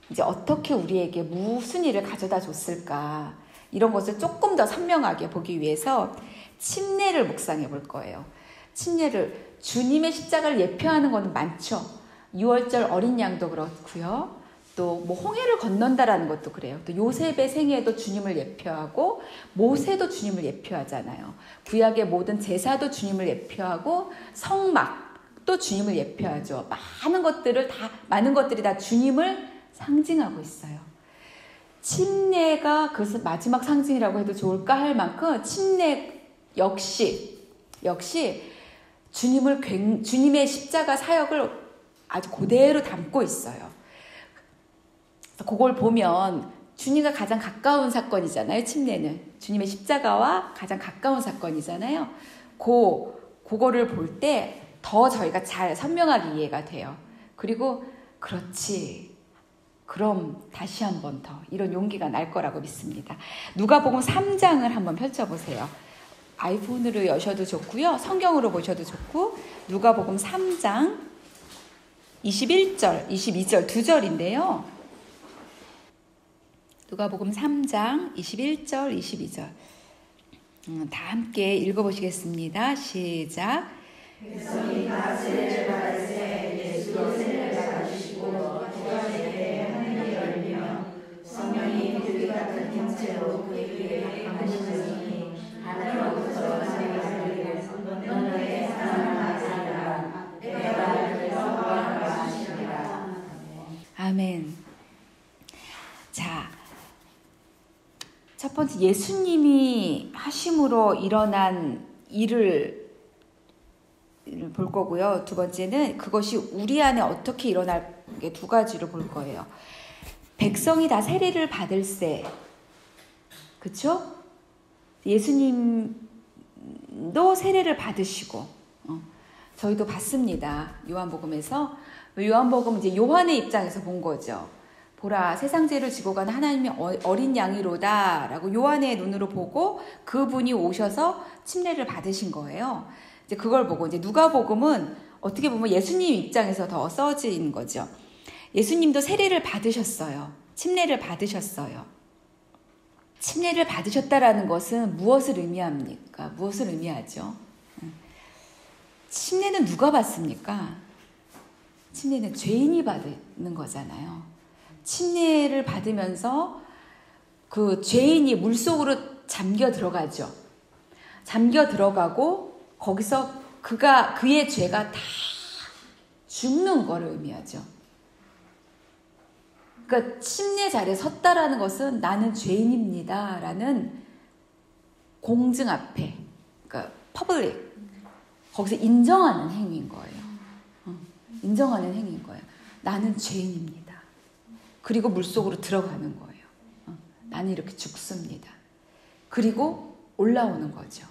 [SPEAKER 1] 이제 어떻게 우리에게 무슨 일을 가져다 줬을까 이런 것을 조금 더 선명하게 보기 위해서 침례를 묵상해 볼 거예요. 침례를 주님의 십자가를 예표하는 것은 많죠. 6월절 어린 양도 그렇고요. 또 뭐 홍해를 건넌다라는 것도 그래요. 또 요셉의 생애도 주님을 예표하고 모세도 주님을 예표하잖아요. 구약의 모든 제사도 주님을 예표하고 성막도 주님을 예표하죠. 많은 것들이 다 주님을 상징하고 있어요. 침례가 그것을 마지막 상징이라고 해도 좋을까 할 만큼 침례 역시 주님의 십자가 사역을 아주 그대로 담고 있어요. 그걸 보면 주님과 가장 가까운 사건이잖아요. 침례는 주님의 십자가와 가장 가까운 사건이잖아요. 그거를 볼 때 더 저희가 잘 선명하게 이해가 돼요. 그리고 그렇지. 그럼 다시 한 번 더 이런 용기가 날 거라고 믿습니다. 누가복음 3장을 한번 펼쳐보세요. 아이폰으로 여셔도 좋고요. 성경으로 보셔도 좋고 누가복음 3장 21절, 22절 두 절인데요. 누가복음 3장 21절, 22절 다 함께 읽어보시겠습니다. 시작.
[SPEAKER 2] 백성이 다 세례를 받으세 예수도 세례를 받으시고 두가지에 하늘이 열리며 성령이 불이 같은 형체로 그에게 강하시더니 하늘로부터 자기가 너는 내 사랑하는 아들이라 내가 너를 사랑하노라 하시니라.
[SPEAKER 1] 아멘. 자, 첫 번째 예수님이 하심으로 일어난 일을 볼 거고요. 두 번째는 그것이 우리 안에 어떻게 일어날 게 두 가지로 볼 거예요. 백성이 다 세례를 받을세. 그쵸? 예수님도 세례를 받으시고 저희도 받습니다. 요한복음에서. 요한복음은 이제 요한의 입장에서 본 거죠. 보라 세상 죄를 지고 가는 하나님의 어린 양이로다 라고 요한의 눈으로 보고 그분이 오셔서 침례를 받으신 거예요. 이제 그걸 보고 이제 누가복음은 어떻게 보면 예수님 입장에서 더 써진 거죠. 예수님도 세례를 받으셨어요. 침례를 받으셨어요. 침례를 받으셨다라는 것은 무엇을 의미합니까? 무엇을 의미하죠? 침례는 누가 받습니까? 침례는 죄인이 받는 거잖아요. 침례를 받으면서 그 죄인이 물속으로 잠겨 들어가죠. 잠겨 들어가고 거기서 그의 죄가 다 죽는 거를 의미하죠. 그러니까 침례 자리에 섰다라는 것은 나는 죄인입니다 라는 공증 앞에, 그러니까 퍼블릭, 거기서 인정하는 행위인 거예요. 인정하는 행위인 거예요. 나는 죄인입니다. 그리고 물속으로 들어가는 거예요. 나는 이렇게 죽습니다. 그리고 올라오는 거죠.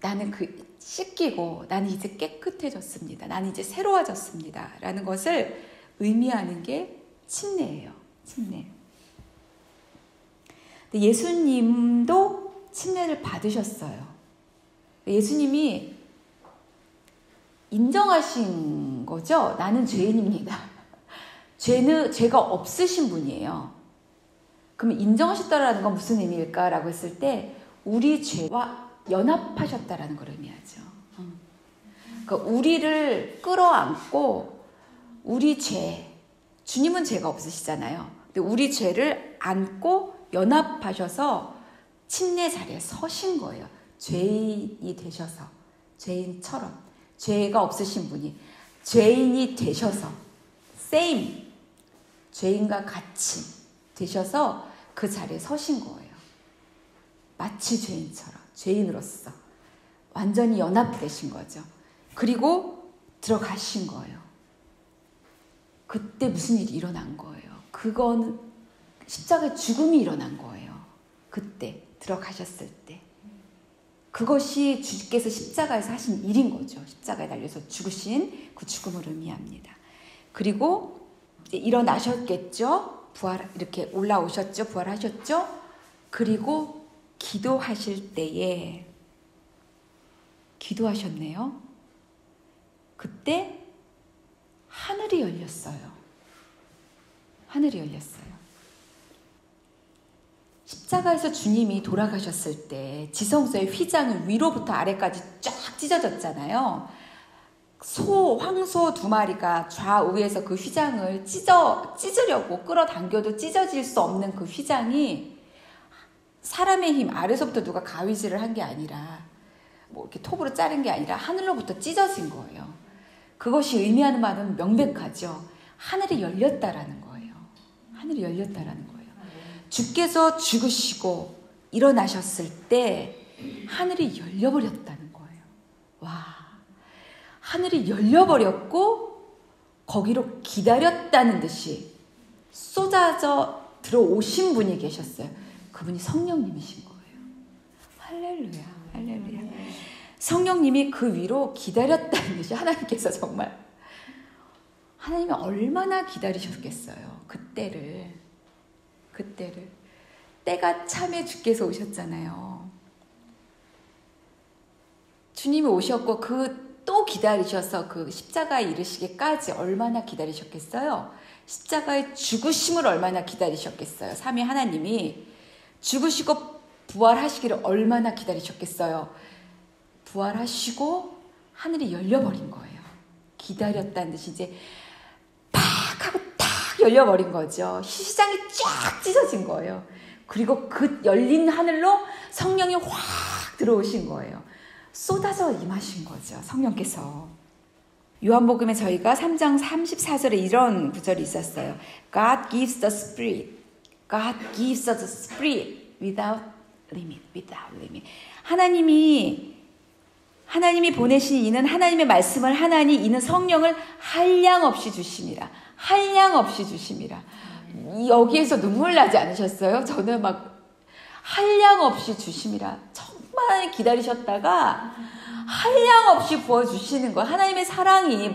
[SPEAKER 1] 나는 씻기고 나는 이제 깨끗해졌습니다. 나는 이제 새로워졌습니다. 라는 것을 의미하는 게 침례예요. 침례. 근데 예수님도 침례를 받으셨어요. 예수님이 인정하신 거죠. 나는 죄인입니다. 죄가 없으신 분이에요. 그럼 인정하셨다라는 건 무슨 의미일까라고 했을 때 우리 죄와 연합하셨다라는 걸 의미하죠. 그러니까 우리를 끌어안고 우리 주님은 죄가 없으시잖아요. 근데 우리 죄를 안고 연합하셔서 침례 자리에 서신 거예요. 죄인이 되셔서, 죄인처럼, 죄가 없으신 분이 죄인이 되셔서, same, 죄인과 같이 되셔서 그 자리에 서신 거예요. 마치 죄인처럼, 죄인으로서 완전히 연합되신 거죠. 그리고 들어가신 거예요. 그때 무슨 일이 일어난 거예요? 그건 십자가의 죽음이 일어난 거예요. 그때 들어가셨을 때. 그것이 주께서 십자가에서 하신 일인 거죠. 십자가에 달려서 죽으신 그 죽음을 의미합니다. 그리고 이제 일어나셨겠죠. 이렇게 올라오셨죠. 부활하셨죠. 그리고 기도하실 때에 기도하셨네요. 그때 하늘이 열렸어요. 하늘이 열렸어요. 십자가에서 주님이 돌아가셨을 때 지성소의 휘장은 위로부터 아래까지 쫙 찢어졌잖아요. 황소 2마리가 좌우에서 그 휘장을 찢으려고 끌어당겨도 찢어질 수 없는 그 휘장이 사람의 힘 아래서부터 누가 가위질을 한 게 아니라 뭐 이렇게 톱으로 자른 게 아니라 하늘로부터 찢어진 거예요. 그것이 의미하는 바는 명백하죠. 하늘이 열렸다라는 거예요. 하늘이 열렸다라는 거예요. 주께서 죽으시고 일어나셨을 때 하늘이 열려버렸다는 거예요. 와, 하늘이 열려버렸고 거기로 기다렸다는 듯이 쏟아져 들어오신 분이 계셨어요. 그분이 성령님이신 거예요. 할렐루야, 할렐루야. 성령님이 그 위로 기다렸다는 듯이 하나님께서 정말 하나님이 얼마나 기다리셨겠어요. 그때를 때가 참에 주께서 오셨잖아요. 주님이 오셨고 또 기다리셔서 그 십자가에 이르시기까지 얼마나 기다리셨겠어요. 십자가의 죽으심을 얼마나 기다리셨겠어요. 삼위 하나님이 죽으시고 부활하시기를 얼마나 기다리셨겠어요. 부활하시고 하늘이 열려버린 거예요. 기다렸다는 듯이 이제 팍 하고 탁 열려버린 거죠. 휘장이 쫙 찢어진 거예요. 그리고 그 열린 하늘로 성령이 확 들어오신 거예요. 쏟아져 임하신 거죠. 성령께서. 요한복음에 저희가 3장 34절에 이런 구절이 있었어요. God gives the Spirit. God gives the Spirit without limit. Without limit. 하나님이 보내신 이는 하나님의 말씀을 하나니 이는 성령을 한량없이 주심이라. 한량없이 주심이라. 여기에서 눈물 나지 않으셨어요? 저는 막 한량없이 주심이라. 정말 기다리셨다가 한량없이 부어주시는 거예요. 하나님의 사랑이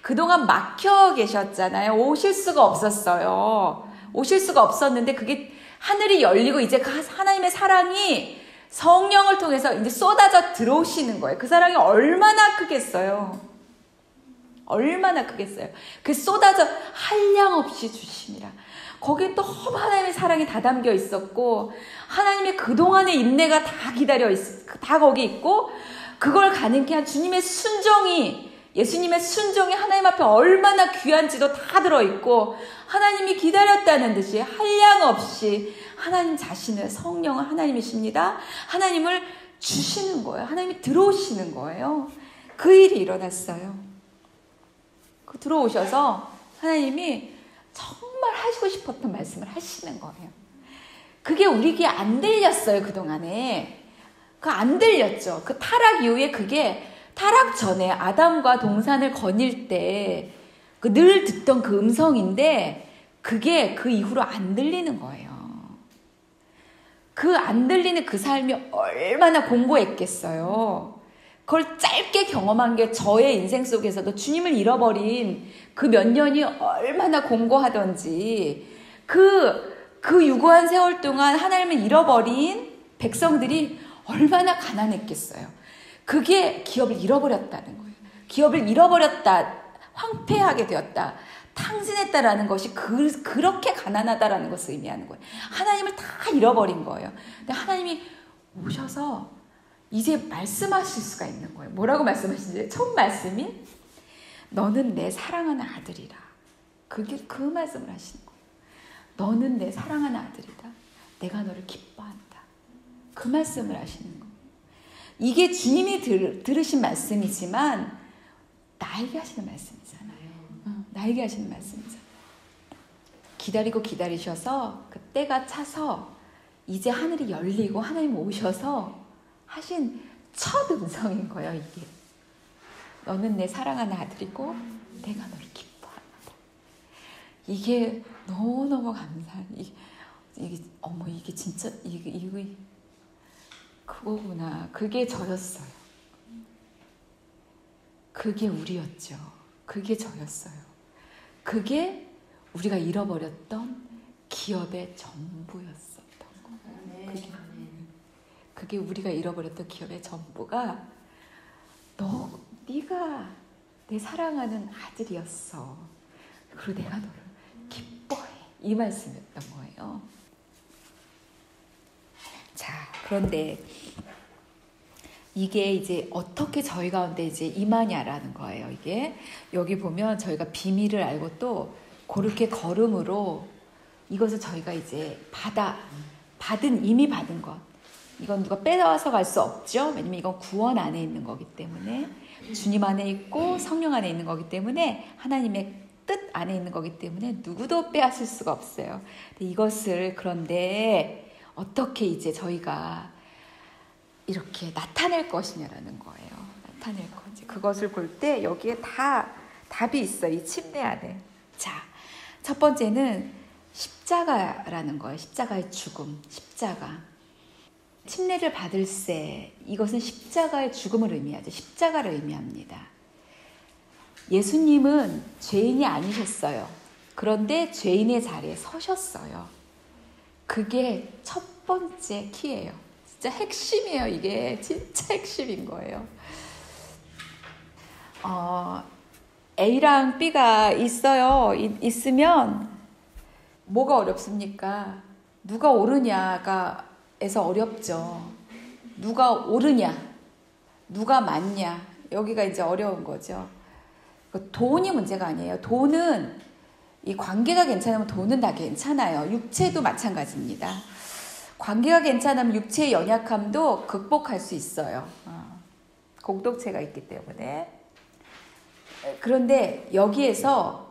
[SPEAKER 1] 그동안 막혀 계셨잖아요. 오실 수가 없었어요. 오실 수가 없었는데 그게 하늘이 열리고 이제 그 하나님의 사랑이 성령을 통해서 이제 쏟아져 들어오시는 거예요. 그 사랑이 얼마나 크겠어요. 얼마나 크겠어요. 그 쏟아져 한량없이 주심이라. 거기에 또 하나님의 사랑이 다 담겨 있었고 하나님의 그동안의 인내가 다 거기 있고 그걸 가능케 한 주님의 순종이 예수님의 순종이 하나님 앞에 얼마나 귀한지도 다 들어있고 하나님이 기다렸다는 듯이 한량없이 하나님 자신을 성령은 하나님이십니다. 하나님을 주시는 거예요. 하나님이 들어오시는 거예요. 그 일이 일어났어요. 들어오셔서 하나님이 정말 하시고 싶었던 말씀을 하시는 거예요. 그게 우리에게 안 들렸어요. 그동안에. 안 들렸죠. 그 타락 이후에 그게 타락 전에 아담과 동산을 거닐 때 늘 듣던 그 음성인데 그게 그 이후로 안 들리는 거예요. 그 안 들리는 그 삶이 얼마나 공고했겠어요. 그걸 짧게 경험한 게 저의 인생 속에서도 주님을 잃어버린 그 몇 년이 얼마나 공고하던지 그 유구한 세월 동안 하나님을 잃어버린 백성들이 얼마나 가난했겠어요. 그게 기업을 잃어버렸다는 거예요. 기업을 잃어버렸다, 황폐하게 되었다, 탕진했다라는 것이 그렇게 가난하다라는 것을 의미하는 거예요. 하나님을 다 잃어버린 거예요. 근데 하나님이 오셔서 이제 말씀하실 수가 있는 거예요. 뭐라고 말씀하시는지 첫 말씀이 너는 내 사랑하는 아들이라. 그 말씀을 하시는 거예요. 너는 내 사랑하는 아들이다. 내가 너를 기뻐한다. 그 말씀을 하시는 거예요. 이게 주님이 들으신 말씀이지만 나에게 하시는 말씀이잖아요. 나에게 하시는 말씀이잖아요. 기다리고 기다리셔서 그 때가 차서 이제 하늘이 열리고 하나님 오셔서 하신 첫 음성인 거예요. 이게 너는 내 사랑하는 아들이고 내가 너를 기뻐한다. 이게 너무너무 감사한 이게 진짜 이거 그거구나. 그게 저였어요. 그게 우리였죠. 그게 저였어요. 그게 우리가 잃어버렸던 기업의 전부였었던 거예요. 그게 우리가 잃어버렸던 기업의 전부가 네가 내 사랑하는 아들이었어. 그리고 내가 너를 기뻐해. 이 말씀이었던 거예요. 자, 그런데 이게 이제 어떻게 저희 가운데 이제 임하냐라는 거예요. 이게 여기 보면 저희가 비밀을 알고 또 그렇게 걸음으로 이것을 저희가 이제 이미 받은 것. 이건 누가 빼앗아 갈 수 없죠. 왜냐면 이건 구원 안에 있는 거기 때문에 주님 안에 있고 성령 안에 있는 거기 때문에 하나님의 뜻 안에 있는 거기 때문에 누구도 빼앗을 수가 없어요. 이것을 그런데 어떻게 이제 저희가 이렇게 나타낼 것이냐라는 거예요. 나타낼 거지. 그것을 볼 때 여기에 다 답이 있어요. 이 침례 안에. 자, 첫 번째는 십자가라는 거예요. 십자가의 죽음. 십자가. 침례를 받을 새. 이것은 십자가의 죽음을 의미하죠. 십자가를 의미합니다. 예수님은 죄인이 아니셨어요. 그런데 죄인의 자리에 서셨어요. 그게 첫 번째 키예요. 진짜 핵심이에요. 이게 진짜 핵심인 거예요. A랑 B가 있어요. 있으면 뭐가 어렵습니까? 누가 옳으냐가 에서 어렵죠. 누가 옳으냐, 누가 맞냐, 여기가 이제 어려운 거죠. 돈이 문제가 아니에요. 돈은 이 관계가 괜찮으면 돈은 다 괜찮아요. 육체도 마찬가지입니다. 관계가 괜찮으면 육체의 연약함도 극복할 수 있어요. 공동체가 있기 때문에. 그런데 여기에서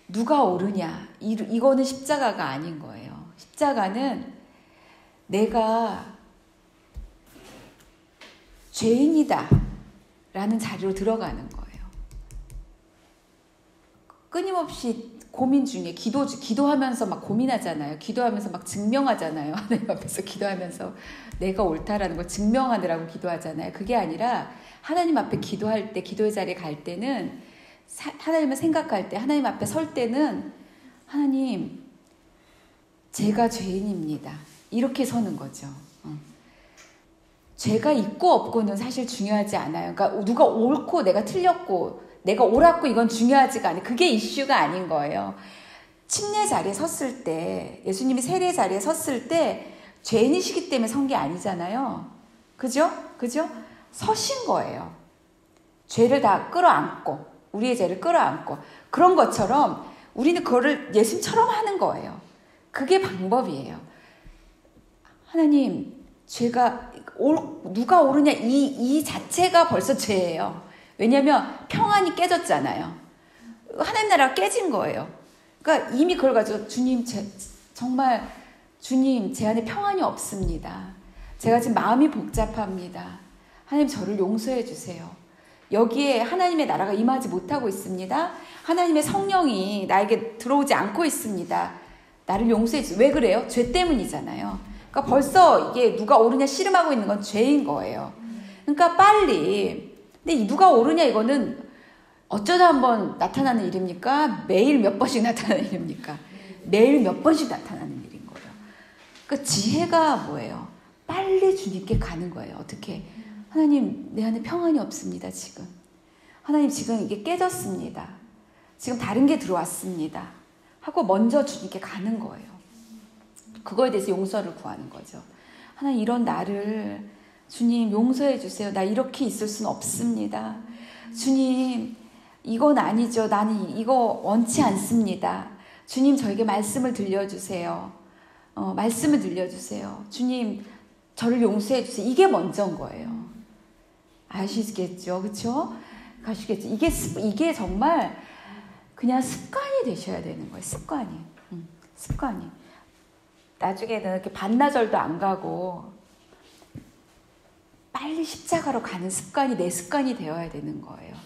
[SPEAKER 1] 누가 옳으냐, 이거는 십자가가 아닌 거예요. 십자가는 내가 죄인이다 라는 자리로 들어가는 거예요. 끊임없이 고민 중에 기도하면서 막 고민하잖아요. 기도하면서 막 증명하잖아요. 하나님 앞에서 기도하면서 내가 옳다라는 걸 증명하느라고 기도하잖아요. 그게 아니라 하나님 앞에 기도할 때, 기도의 자리에 갈 때는 하나님을 생각할 때, 하나님 앞에 설 때는 하나님, 제가 죄인입니다. 이렇게 서는 거죠. 죄가 있고 없고는 사실 중요하지 않아요. 그러니까 누가 옳고 내가 틀렸고 내가 옳았고 이건 중요하지가 않아요. 그게 이슈가 아닌 거예요. 침례 자리에 섰을 때, 예수님이 세례 자리에 섰을 때 죄인이시기 때문에 선 게 아니잖아요. 그죠? 서신 거예요. 죄를 다 끌어안고, 우리의 죄를 끌어안고, 그런 것처럼 우리는 그거를 예수님처럼 하는 거예요. 그게 방법이에요. 하나님, 죄가 누가 옳으냐 이 자체가 벌써 죄예요. 왜냐하면 평안이 깨졌잖아요. 하나님 나라가 깨진 거예요. 그러니까 이미 그걸 가지고 주님, 정말 주님 제 안에 평안이 없습니다. 제가 지금 마음이 복잡합니다. 하나님 저를 용서해 주세요. 여기에 하나님의 나라가 임하지 못하고 있습니다. 하나님의 성령이 나에게 들어오지 않고 있습니다. 나를 용서해 주세요. 왜 그래요? 죄 때문이잖아요. 그러니까 벌써 이게 누가 옳으냐 씨름하고 있는 건 죄인 거예요. 그러니까 빨리. 근데 누가 옳으냐 이거는 어쩌다 한번 나타나는 일입니까? 매일 몇 번씩 나타나는 일입니까? 매일 몇 번씩 나타나는 일인 거예요. 그 지혜가 뭐예요? 빨리 주님께 가는 거예요. 어떻게? 하나님, 내 안에 평안이 없습니다, 지금. 하나님, 지금 이게 깨졌습니다. 지금 다른 게 들어왔습니다. 하고 먼저 주님께 가는 거예요. 그거에 대해서 용서를 구하는 거죠. 하나님, 이런 나를 주님 용서해 주세요. 나 이렇게 있을 수는 없습니다. 주님, 이건 아니죠. 나는 이거 원치 않습니다. 주님, 저에게 말씀을 들려주세요. 말씀을 들려주세요. 주님, 저를 용서해 주세요. 이게 먼저인 거예요. 아시겠죠? 그렇죠? 아시겠죠? 이게 정말 그냥 습관이 되셔야 되는 거예요. 습관이. 나중에는 이렇게 반나절도 안 가고 빨리 십자가로 가는 습관이 내 습관이 되어야 되는 거예요.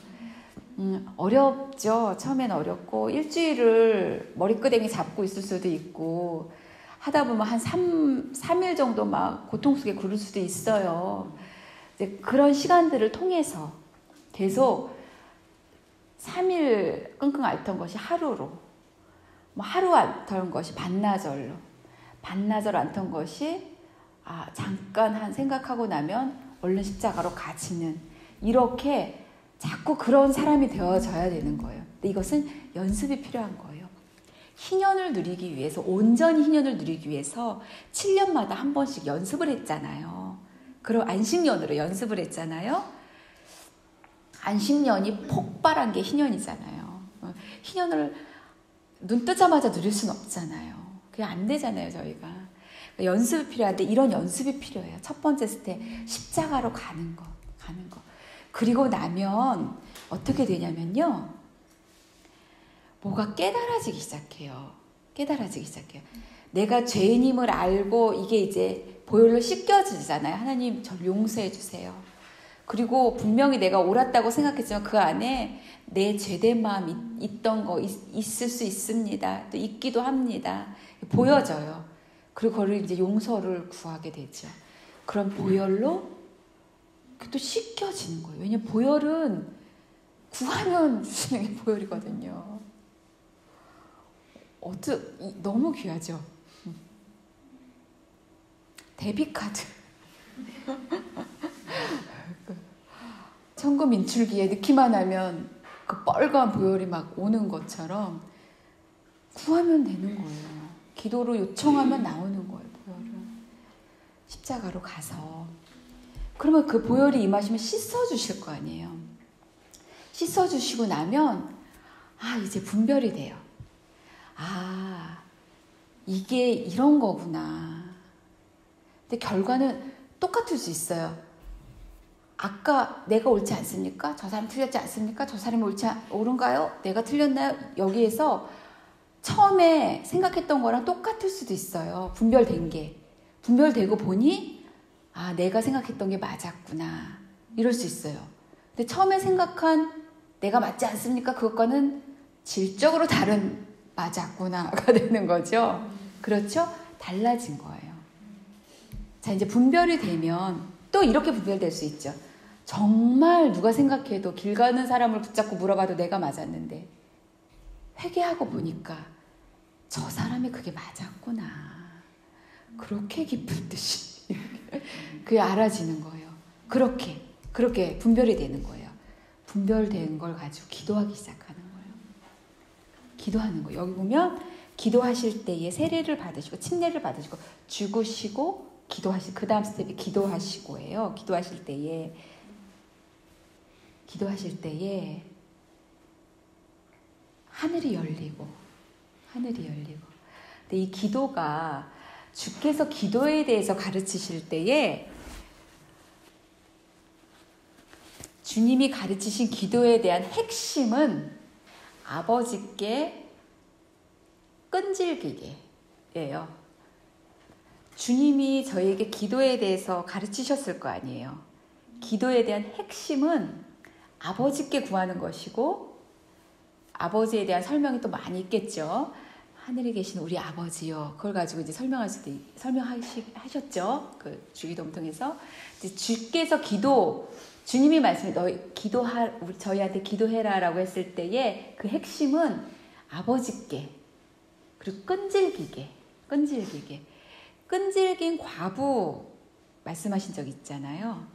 [SPEAKER 1] 어렵죠. 처음엔 어렵고 일주일을 머리끄댕이 잡고 있을 수도 있고 하다 보면 한 3일 정도 막 고통 속에 구를 수도 있어요. 이제 그런 시간들을 통해서 계속 3일 끙끙 앓던 것이 하루로, 뭐 하루 앓던 것이 반나절로, 반나절 앓던 것이 잠깐 생각하고 나면 얼른 십자가로 가지는, 이렇게 자꾸 그런 사람이 되어져야 되는 거예요. 근데 이것은 연습이 필요한 거예요. 희년을 누리기 위해서, 온전히 희년을 누리기 위해서 7년마다 한 번씩 연습을 했잖아요. 그럼 안식년으로 연습을 했잖아요. 안식년이 폭발한 게 희년이잖아요. 희년을 눈 뜨자마자 누릴 수는 없잖아요. 그게 안 되잖아요, 저희가. 연습이 필요한데 이런 연습이 필요해요. 첫 번째 스텝, 십자가로 가는 거. 그리고 나면 어떻게 되냐면요. 뭐가 깨달아지기 시작해요. 내가 죄인임을 알고 이게 이제 보혈로 씻겨지잖아요. 하나님, 저를 용서해 주세요. 그리고 분명히 내가 옳았다고 생각했지만 그 안에 내 죄된 마음 있던 거 있을 수 있습니다. 또 있기도 합니다. 보여져요. 그리고 그걸 이제 용서를 구하게 되죠. 그럼 보혈로 또 씻겨지는 거예요. 왜냐면 보혈은 구하면 주시는 게 보혈이거든요. 너무 귀하죠. 데뷔카드. 천금 인출기에 넣기만 하면 그 빨간 보혈이 막 오는 것처럼 구하면 되는 거예요. 기도로 요청하면 나오는 거예요, 보혈은. 십자가로 가서. 그러면 그 보혈이 임하시면 씻어주실 거 아니에요. 씻어주시고 나면 이제 분별이 돼요. 이게 이런 거구나. 근데 결과는 똑같을 수 있어요. 아까 내가 옳지 않습니까? 저 사람 틀렸지 않습니까? 저 사람이 옳은가요? 내가 틀렸나요? 여기에서 처음에 생각했던 거랑 똑같을 수도 있어요. 분별되고 보니 내가 생각했던 게 맞았구나. 이럴 수 있어요. 근데 처음에 생각한 내가 맞지 않습니까? 그것과는 질적으로 다른 맞았구나가 되는 거죠. 그렇죠? 달라진 거예요. 자, 이제 분별이 되면 또 이렇게 분별될 수 있죠. 정말 누가 생각해도 길 가는 사람을 붙잡고 물어봐도 내가 맞았는데 회개하고 보니까 저 사람이 그게 맞았구나. 그렇게 기쁜 듯이 그게 알아지는 거예요. 그렇게 분별이 되는 거예요. 분별된 걸 가지고 기도하기 시작하는 거예요. 기도하는 거예요. 여기 보면 기도하실 때에 세례를 받으시고 침례를 받으시고 죽으시고 기도하시고 그 다음 스텝이 기도하시고예요. 기도하실 때에 하늘이 열리고 근데 이 기도가 주께서 기도에 대해서 가르치실 때에 주님이 가르치신 기도에 대한 핵심은 아버지께 끈질기게예요. 주님이 저희에게 기도에 대해서 가르치셨을 거 아니에요. 기도에 대한 핵심은 아버지께 구하는 것이고 아버지에 대한 설명이 또 많이 있겠죠. 하늘에 계신 우리 아버지요. 그걸 가지고 이제 설명하셨죠. 그 주기도문 통해서. 이제 주께서 주님이 말씀해, 저희한테 기도해라라고 했을 때에 그 핵심은 아버지께, 그리고 끈질긴 과부 말씀하신 적 있잖아요.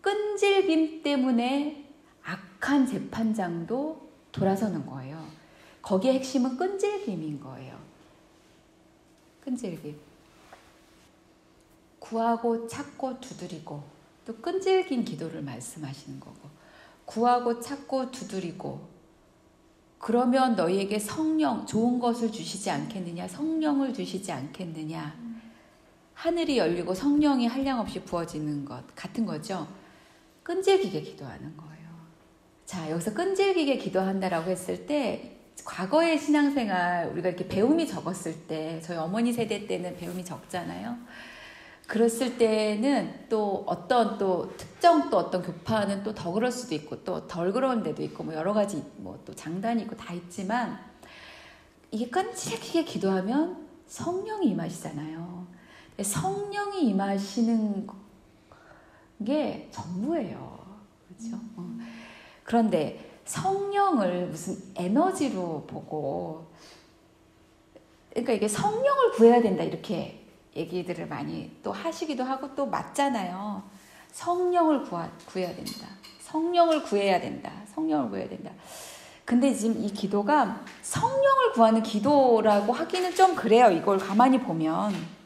[SPEAKER 1] 끈질김 때문에 악한 재판장도 돌아서는 거예요. 거기에 핵심은 끈질김인 거예요. 끈질김. 구하고 찾고 두드리고, 또 끈질긴 기도를 말씀하시는 거고, 구하고 찾고 두드리고, 그러면 너희에게 성령, 좋은 것을 주시지 않겠느냐, 성령을 주시지 않겠느냐. 하늘이 열리고 성령이 한량없이 부어지는 것 같은 거죠. 끈질기게 기도하는 거예요. 자, 여기서 끈질기게 기도한다라고 했을 때 과거의 신앙생활 우리가 이렇게 배움이 적었을 때, 저희 어머니 세대 때는 배움이 적잖아요. 그랬을 때는 또 어떤 특정 어떤 교파는 또 더 그럴 수도 있고 또 덜 그런 데도 있고 뭐 여러 가지 또 장단이 있고 다 있지만, 이게 끈질기게 기도하면 성령이 임하시잖아요. 성령이 임하시는 게 전부예요. 그렇죠? 그런데 성령을 무슨 에너지로 보고, 그러니까 이게 성령을 구해야 된다 이렇게 얘기들을 많이 또 하시기도 하고 또 맞잖아요. 성령을 구해야 된다. 성령을 구해야 된다. 근데 지금 이 기도가 성령을 구하는 기도라고 하기는 좀 그래요. 이걸 가만히 보면.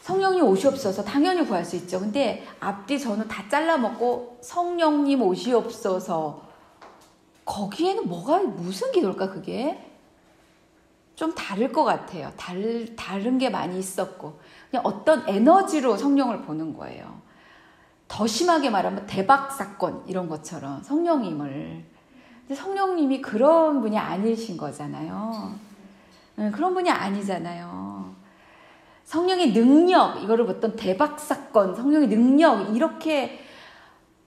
[SPEAKER 1] 성령님 오시옵소서 당연히 구할 수 있죠. 근데 앞뒤 전후 다 잘라먹고 성령님 오시옵소서, 거기에는 무슨 기도일까 그게? 좀 다를 것 같아요. 다른 게 많이 있었고, 그냥 어떤 에너지로 성령을 보는 거예요. 더 심하게 말하면 대박 사건 이런 것처럼 성령님을. 근데 성령님이 그런 분이 아니신 거잖아요. 그런 분이 아니잖아요. 성령의 능력, 이거를 어떤 대박 사건, 성령의 능력 이렇게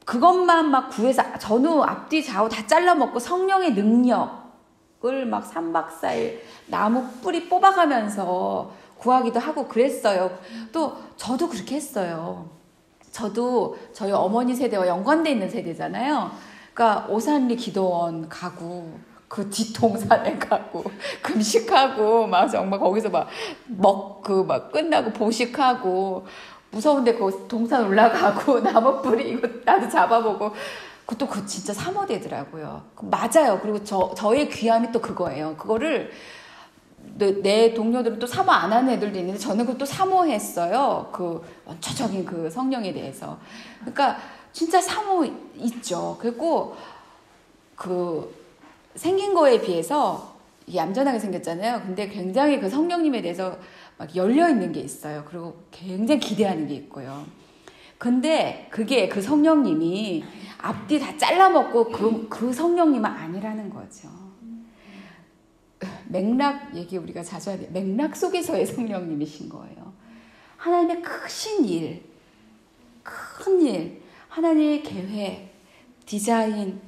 [SPEAKER 1] 그것만 막 구해서 전후 앞뒤 좌우 다 잘라먹고 성령의 능력을 막 3박 4일 나무 뿌리 뽑아가면서 구하기도 하고 그랬어요. 또 저도 그렇게 했어요. 저도 저희 어머니 세대와 연관돼 있는 세대잖아요. 그러니까 오산리 기도원 가고 그 뒷동산에 가고 금식하고 막 정말 거기서 막 끝나고 보식하고 무서운데 그 동산 올라가고 나무 뿌리 이거 나도 잡아보고, 그것도 그 진짜 사모되더라고요. 맞아요. 그리고 저의 귀함이 또 그거예요. 그거를 내 동료들은 또 사모 안 하는 애들도 있는데 저는 그것도 사모했어요. 그 원초적인 그 성령에 대해서. 그러니까 진짜 사모 있죠. 그리고 생긴 거에 비해서 얌전하게 생겼잖아요. 근데 굉장히 그 성령님에 대해서 막 열려있는 게 있어요. 그리고 굉장히 기대하는 게 있고요. 근데 그게 그 성령님이 앞뒤 다 잘라먹고 그 성령님은 아니라는 거죠. 맥락 얘기 우리가 자주 하는데 맥락 속에서의 성령님이신 거예요. 하나님의 크신 일, 큰 일, 하나님의 계획, 디자인,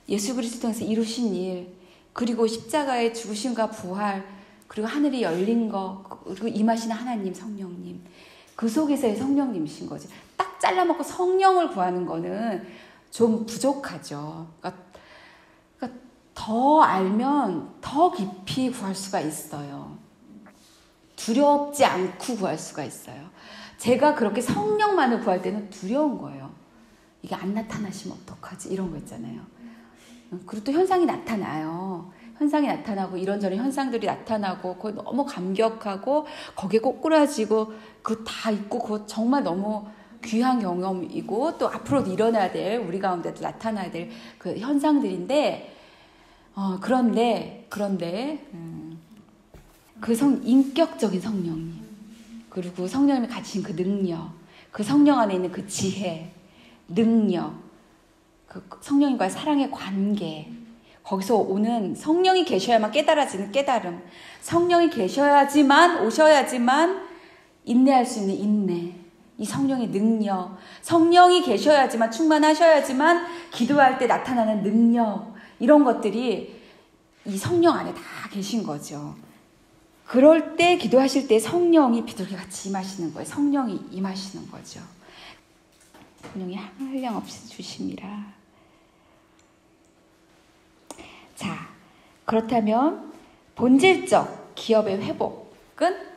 [SPEAKER 1] 예수 그리스도 통해서 이루신 일, 그리고 십자가의 죽으심과 부활, 그리고 하늘이 열린 거, 그리고 임하시는 하나님 성령님, 그 속에서의 성령님이신 거지. 딱 잘라먹고 성령을 구하는 거는 좀 부족하죠. 그러니까 더 알면 더 깊이 구할 수가 있어요. 두렵지 않고 구할 수가 있어요. 제가 그렇게 성령만을 구할 때는 두려운 거예요. 이게 안 나타나시면 어떡하지? 이런 거 있잖아요. 그리고 또 현상이 나타나요. 현상이 나타나고 이런저런 현상들이 나타나고 그거 너무 감격하고 거기에 꼬꾸라지고 그거 다 있고 그거 정말 너무 귀한 경험이고 또 앞으로도 일어나야 될, 우리 가운데도 나타나야 될 그 현상들인데, 그런데 그 인격적인 성령님, 그리고 성령님이 가지신 그 능력, 그 성령 안에 있는 그 지혜, 능력, 그 성령님과의 사랑의 관계, 거기서 오는 성령이 계셔야만 깨달아지는 깨달음, 성령이 오셔야지만 인내할 수 있는 인내, 이 성령의 능력, 성령이 계셔야지만, 충만하셔야지만 기도할 때 나타나는 능력, 이런 것들이 이 성령 안에 다 계신 거죠. 그럴 때 기도하실 때 성령이 비둘기같이 임하시는 거예요. 성령이 임하시는 거죠. 성령이 한량없이 주심이라. 자, 그렇다면 본질적 기업의 회복은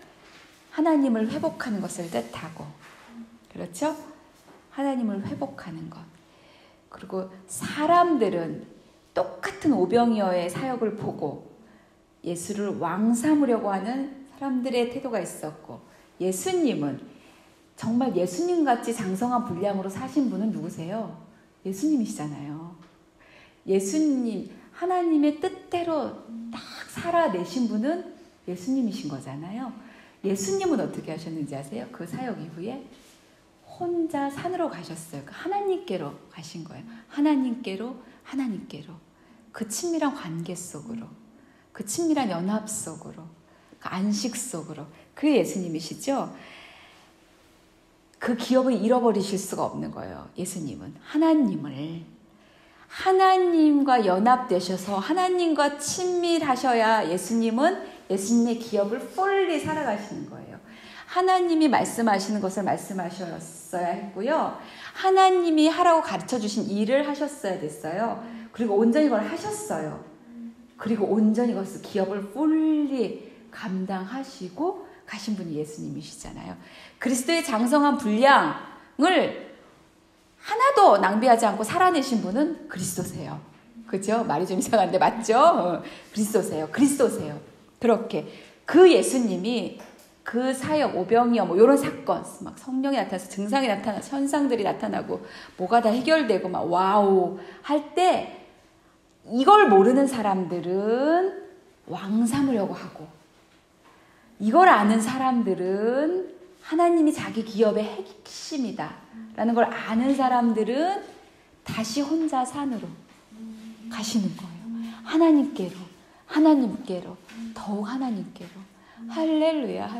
[SPEAKER 1] 하나님을 회복하는 것을 뜻하고, 그렇죠? 하나님을 회복하는 것. 그리고 사람들은 똑같은 오병이어의 사역을 보고 예수를 왕 삼으려고 하는 사람들의 태도가 있었고, 예수님은 정말 예수님같이 장성한 분량으로 사신 분은 누구세요? 예수님이시잖아요. 예수님, 하나님의 뜻대로 딱 살아내신 분은 예수님이신 거잖아요. 예수님은 어떻게 하셨는지 아세요? 그 사역 이후에 혼자 산으로 가셨어요. 하나님께로 가신 거예요. 하나님께로. 그 친밀한 관계 속으로, 그 친밀한 연합 속으로, 그 안식 속으로. 그게 예수님이시죠? 그 기업을 잃어버리실 수가 없는 거예요. 예수님은 하나님과 연합되셔서 하나님과 친밀하셔야 예수님의 기업을 fully 살아가시는 거예요. 하나님이 말씀하시는 것을 말씀하셨어야 했고요. 하나님이 하라고 가르쳐주신 일을 하셨어야 됐어요. 그리고 온전히 그걸 하셨어요. 그리고 온전히 그것을 기업을 fully 감당하시고 가신 분이 예수님이시잖아요. 그리스도의 장성한 분량을 하나도 낭비하지 않고 살아내신 분은 그리스도세요. 그죠? 말이 좀 이상한데 맞죠? 그리스도세요. 그렇게 그 예수님이 그 사역, 오병이어 뭐 이런 사건, 막 성령이 나타나서 증상이 나타나서 현상들이 나타나고 뭐가 다 해결되고 막 와우 할 때 이걸 모르는 사람들은 왕 삼으려고 하고, 이걸 아는 사람들은 하나님이 자기 기업의 핵심이다 라는 걸 아는 사람들은 다시 혼자 산으로 가시는 거예요. 하나님께로, 더욱 하나님께로. 할렐루야.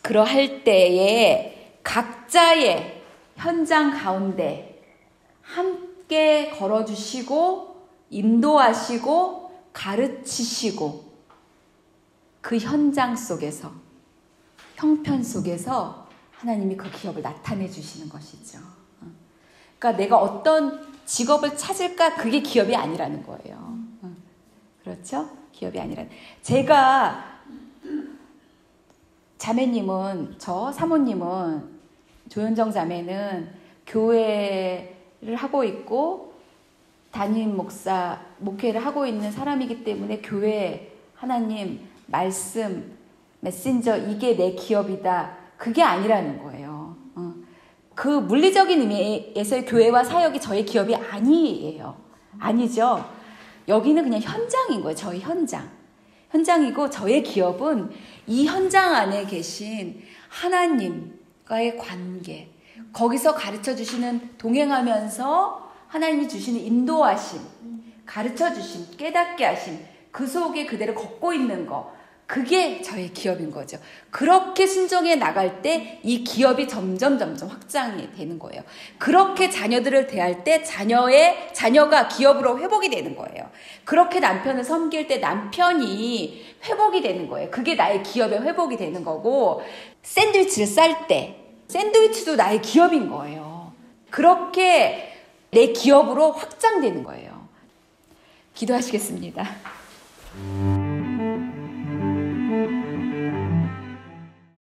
[SPEAKER 1] 그러할 때에 각자의 현장 가운데 함께 걸어주시고 인도하시고 가르치시고 그 현장 속에서, 형편 속에서 하나님이 그 기업을 나타내 주시는 것이죠. 그러니까 내가 어떤 직업을 찾을까? 그게 기업이 아니라는 거예요. 그렇죠? 기업이 아니라. 제가 자매님은, 사모님은, 조현정 자매는 교회를 하고 있고 담임 목회를 하고 있는 사람이기 때문에 교회, 하나님, 말씀, 메신저, 이게 내 기업이다. 그게 아니라는 거예요. 그 물리적인 의미에서의 교회와 사역이 저의 기업이 아니에요. 아니죠. 여기는 그냥 현장인 거예요. 저희 현장이고 저의 기업은 이 현장 안에 계신 하나님과의 관계, 거기서 가르쳐 주시는, 동행하면서 하나님이 주시는 인도하심, 가르쳐 주심, 깨닫게 하심, 그 속에 그대로 걷고 있는 거, 그게 저의 기업인 거죠. 그렇게 순종해 나갈 때 이 기업이 점점 확장이 되는 거예요. 그렇게 자녀들을 대할 때 자녀가 기업으로 회복이 되는 거예요. 그렇게 남편을 섬길 때 남편이 회복이 되는 거예요. 그게 나의 기업의 회복이 되는 거고, 샌드위치를 쌀 때 샌드위치도 나의 기업인 거예요. 그렇게 내 기업으로 확장되는 거예요. 기도하시겠습니다.